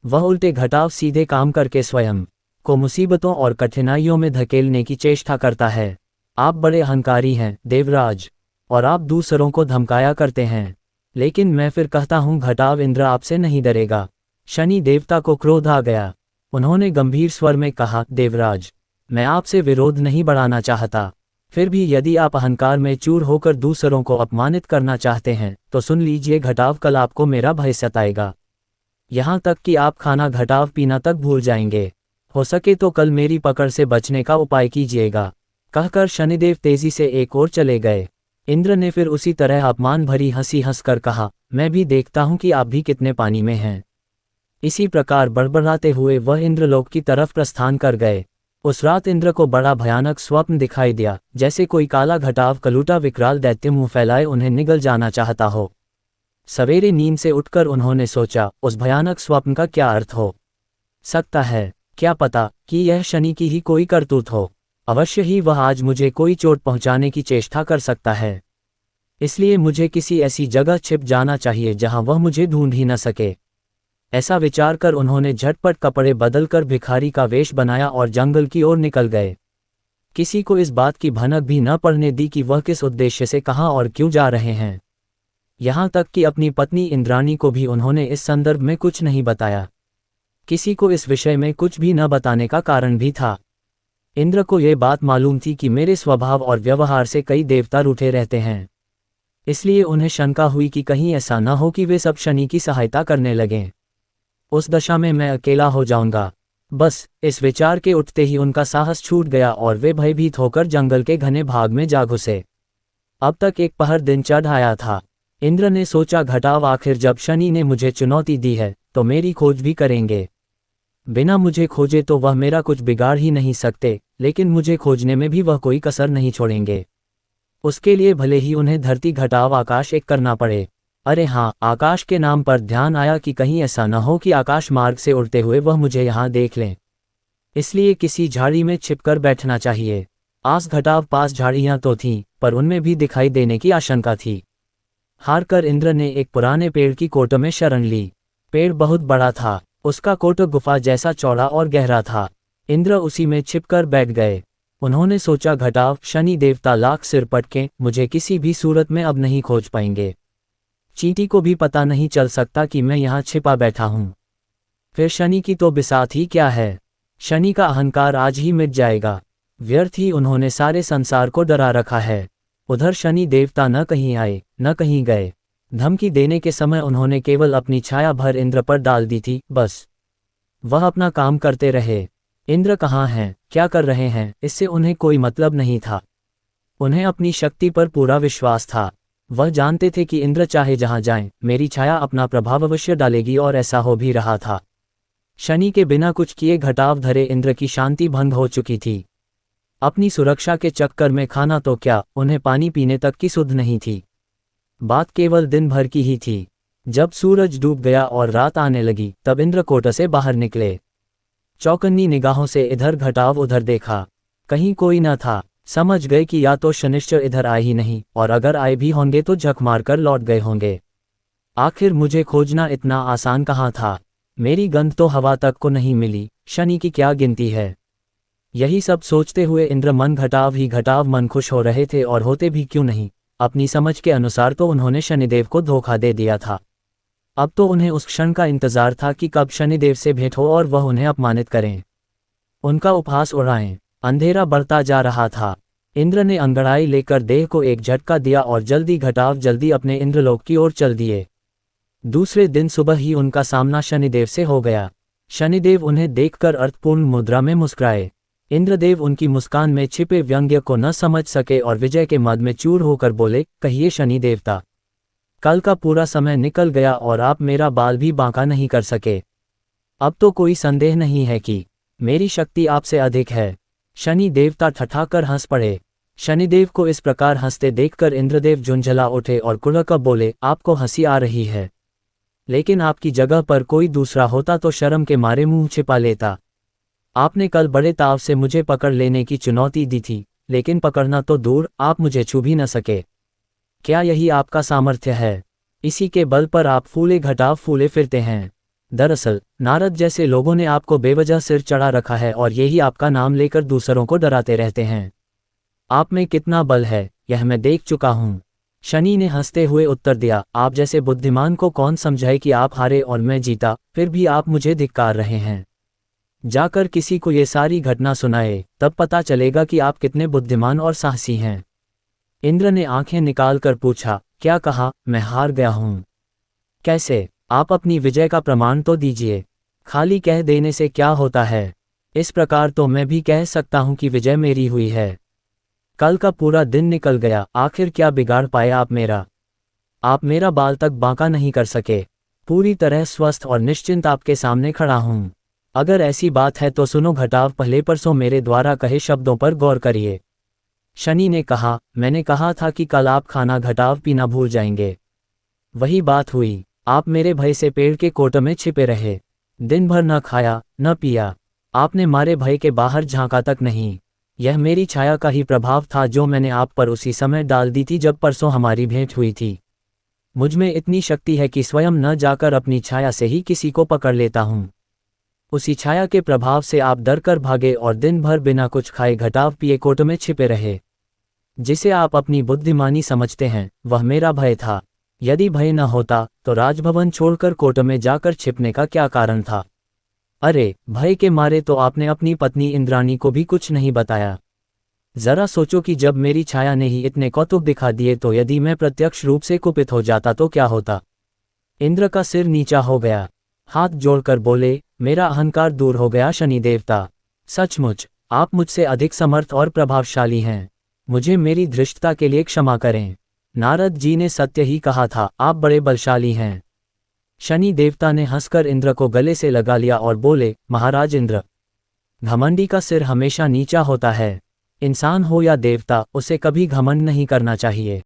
Speaker 1: वह उल्टे घटाव सीधे काम करके स्वयं को मुसीबतों और कठिनाइयों में धकेलने की चेष्टा करता है। आप बड़े अहंकारी हैं देवराज, और आप दूसरों को धमकाया करते हैं, लेकिन मैं फिर कहता हूँ घटाव इंद्र आपसे नहीं डरेगा। शनि देवता को क्रोध आ गया, उन्होंने गंभीर स्वर में कहा, देवराज, मैं आपसे विरोध नहीं बढ़ाना चाहता, फिर भी यदि आप अहंकार में चूर होकर दूसरों को अपमानित करना चाहते हैं तो सुन लीजिए घटाव, कल आपको मेरा भय सताएगा, यहाँ तक कि आप खाना घटाव पीना तक भूल जाएंगे। हो सके तो कल मेरी पकड़ से बचने का उपाय कीजिएगा। कहकर शनिदेव तेजी से एक ओर चले गए। इंद्र ने फिर उसी तरह अपमान भरी हंसी हंसकर कहा, मैं भी देखता हूं कि आप भी कितने पानी में हैं। इसी प्रकार बड़बड़ाते हुए वह इंद्रलोक की तरफ प्रस्थान कर गए। उस रात इंद्र को बड़ा भयानक स्वप्न दिखाई दिया, जैसे कोई काला घटाव कलूटा विकराल दैत्य मुंह फैलाए उन्हें निगल जाना चाहता हो। सवेरे नींद से उठकर उन्होंने सोचा, उस भयानक स्वप्न का क्या अर्थ हो सकता है, क्या पता कि यह शनि की ही कोई करतूत हो। अवश्य ही वह आज मुझे कोई चोट पहुंचाने की चेष्टा कर सकता है, इसलिए मुझे किसी ऐसी जगह छिप जाना चाहिए जहां वह मुझे ढूंढ ही न सके। ऐसा विचार कर उन्होंने झटपट कपड़े बदलकर भिखारी का वेश बनाया और जंगल की ओर निकल गए। किसी को इस बात की भनक भी न पड़ने दी कि वह किस उद्देश्य से कहाँ और क्यों जा रहे हैं। यहाँ तक कि अपनी पत्नी इंद्राणी को भी उन्होंने इस संदर्भ में कुछ नहीं बताया। किसी को इस विषय में कुछ भी न बताने का कारण भी था। इंद्र को यह बात मालूम थी कि मेरे स्वभाव और व्यवहार से कई देवता रूठे रहते हैं, इसलिए उन्हें शंका हुई कि कहीं ऐसा न हो कि वे सब शनि की सहायता करने लगें। उस दशा में मैं अकेला हो जाऊंगा। बस इस विचार के उठते ही उनका साहस छूट गया और वे भयभीत होकर जंगल के घने भाग में जा घुसे। अब तक एक पहर दिन चढ़ आया था। इंद्र ने सोचा, घटाव आखिर जब शनि ने मुझे चुनौती दी है तो मेरी खोज भी करेंगे। बिना मुझे खोजे तो वह मेरा कुछ बिगाड़ ही नहीं सकते, लेकिन मुझे खोजने में भी वह कोई कसर नहीं छोड़ेंगे। उसके लिए भले ही उन्हें धरती घटाव आकाश एक करना पड़े। अरे हाँ, आकाश के नाम पर ध्यान आया कि कहीं ऐसा न हो कि आकाश मार्ग से उड़ते हुए वह मुझे यहाँ देख लें, इसलिए किसी झाड़ी में छिपकर बैठना चाहिए। आस घटाव पास झाड़ियाँ तो थीं, पर उनमें भी दिखाई देने की आशंका थी। हारकर इंद्र ने एक पुराने पेड़ की कोट में शरण ली। पेड़ बहुत बड़ा था, उसका कोट गुफा जैसा चौड़ा और गहरा था। इंद्र उसी में छिपकर बैठ गए। उन्होंने सोचा, घटाव शनि देवता लाख सिर पटकें, मुझे किसी भी सूरत में अब नहीं खोज पाएंगे। चींटी को भी पता नहीं चल सकता कि मैं यहाँ छिपा बैठा हूँ। फिर शनि की तो बिसात ही क्या है, शनि का अहंकार आज ही मिट जाएगा। व्यर्थ ही उन्होंने सारे संसार को डरा रखा है। उधर शनि देवता न कहीं आए न कहीं गए। धमकी देने के समय उन्होंने केवल अपनी छाया भर इंद्र पर डाल दी थी, बस। वह अपना काम करते रहे। इंद्र कहाँ हैं, क्या कर रहे हैं, इससे उन्हें कोई मतलब नहीं था। उन्हें अपनी शक्ति पर पूरा विश्वास था। वह जानते थे कि इंद्र चाहे जहां जाएं, मेरी छाया अपना प्रभाव अवश्य डालेगी, और ऐसा हो भी रहा था। शनि के बिना कुछ किए घटाव धरे इंद्र की शांति भंग हो चुकी थी। अपनी सुरक्षा के चक्कर में खाना तो क्या, उन्हें पानी पीने तक की सुध नहीं थी। बात केवल दिन भर की ही थी। जब सूरज डूब गया और रात आने लगी, तब इंद्र कोट से बाहर निकले। चौकन्नी निगाहों से इधर घटाव उधर देखा, कहीं कोई न था। समझ गए कि या तो शनिश्चर इधर आए ही नहीं, और अगर आए भी होंगे तो झक मारकर लौट गए होंगे। आखिर मुझे खोजना इतना आसान कहाँ था। मेरी गंध तो हवा तक को नहीं मिली, शनि की क्या गिनती है। यही सब सोचते हुए इंद्र मन घटाव ही घटाव मन खुश हो रहे थे, और होते भी क्यों नहीं। अपनी समझ के अनुसार तो उन्होंने शनिदेव को धोखा दे दिया था। अब तो उन्हें उस क्षण का इंतजार था कि कब शनिदेव से भेंट हो और वह उन्हें अपमानित करें, उनका उपहास उड़ाएं। अंधेरा बढ़ता जा रहा था। इंद्र ने अंगड़ाई लेकर देह को एक झटका दिया और जल्दी घटाव जल्दी अपने इंद्रलोक की ओर चल दिए। दूसरे दिन सुबह ही उनका सामना शनिदेव से हो गया। शनिदेव उन्हें देखकर अर्थपूर्ण मुद्रा में मुस्कुराए। इंद्रदेव उनकी मुस्कान में छिपे व्यंग्य को न समझ सके और विजय के मद में चूर होकर बोले, कहिए शनि देवता, कल का पूरा समय निकल गया और आप मेरा बाल भी बांका नहीं कर सके। अब तो कोई संदेह नहीं है कि मेरी शक्ति आपसे अधिक है। शनि देवता ठठाकर हंस पड़े। शनिदेव को इस प्रकार हंसते देखकर इंद्रदेव झुंझला उठे और कुढ़कर बोले, आपको हंसी आ रही है, लेकिन आपकी जगह पर कोई दूसरा होता तो शर्म के मारे मुंह छिपा लेता। आपने कल बड़े ताव से मुझे पकड़ लेने की चुनौती दी थी, लेकिन पकड़ना तो दूर, आप मुझे छू भी न सके। क्या यही आपका सामर्थ्य है? इसी के बल पर आप फूले घटाव फूले फिरते हैं। दरअसल नारद जैसे लोगों ने आपको बेवजह सिर चढ़ा रखा है और यही आपका नाम लेकर दूसरों को डराते रहते हैं। आप में कितना बल है यह मैं देख चुका हूं। शनि ने हंसते हुए उत्तर दिया, आप जैसे बुद्धिमान को कौन समझाए कि आप हारे और मैं जीता, फिर भी आप मुझे धिक्कार रहे हैं। जाकर किसी को ये सारी घटना सुनाए, तब पता चलेगा कि आप कितने बुद्धिमान और साहसी हैं। इंद्र ने आंखें निकालकर पूछा, क्या कहा? मैं हार गया हूं? कैसे? आप अपनी विजय का प्रमाण तो दीजिए। खाली कह देने से क्या होता है? इस प्रकार तो मैं भी कह सकता हूं कि विजय मेरी हुई है। कल का पूरा दिन निकल गया, आखिर क्या बिगाड़ पाए आप मेरा? आप मेरा बाल तक बांका नहीं कर सके। पूरी तरह स्वस्थ और निश्चिंत आपके सामने खड़ा हूं। अगर ऐसी बात है तो सुनो घटाव, पहले परसों मेरे द्वारा कहे शब्दों पर गौर करिए। शनि ने कहा, मैंने कहा था कि कल आप खाना घटाव पीना भूल जाएंगे। वही बात हुई। आप मेरे भय से पेड़ के कोट में छिपे रहे। दिन भर न खाया न पिया। आपने मारे भय के बाहर झांका तक नहीं। यह मेरी छाया का ही प्रभाव था जो मैंने आप पर उसी समय डाल दी थी जब परसों हमारी भेंट हुई थी। मुझमें इतनी शक्ति है कि स्वयं न जाकर अपनी छाया से ही किसी को पकड़ लेता हूँ। उसी छाया के प्रभाव से आप डर कर भागे और दिन भर बिना कुछ खाए घटाव पिए कोट में छिपे रहे। जिसे आप अपनी बुद्धिमानी समझते हैं वह मेरा भय था। यदि भय न होता तो राजभवन छोड़कर कोट में जाकर छिपने का क्या कारण था? अरे, भय के मारे तो आपने अपनी पत्नी इंद्राणी को भी कुछ नहीं बताया। जरा सोचो कि जब मेरी छाया ने ही इतने कौतुक दिखा दिए तो यदि मैं प्रत्यक्ष रूप से कुपित हो जाता तो क्या होता? इंद्र का सिर नीचा हो गया। हाथ जोड़कर बोले, मेरा अहंकार दूर हो गया शनि देवता। सचमुच आप मुझसे अधिक समर्थ और प्रभावशाली हैं। मुझे मेरी धृष्टता के लिए क्षमा करें। नारद जी ने सत्य ही कहा था, आप बड़े बलशाली हैं। शनि देवता ने हंसकर इंद्र को गले से लगा लिया और बोले, महाराज इंद्र, घमंडी का सिर हमेशा नीचा होता है। इंसान हो या देवता, उसे कभी घमंड नहीं करना चाहिए।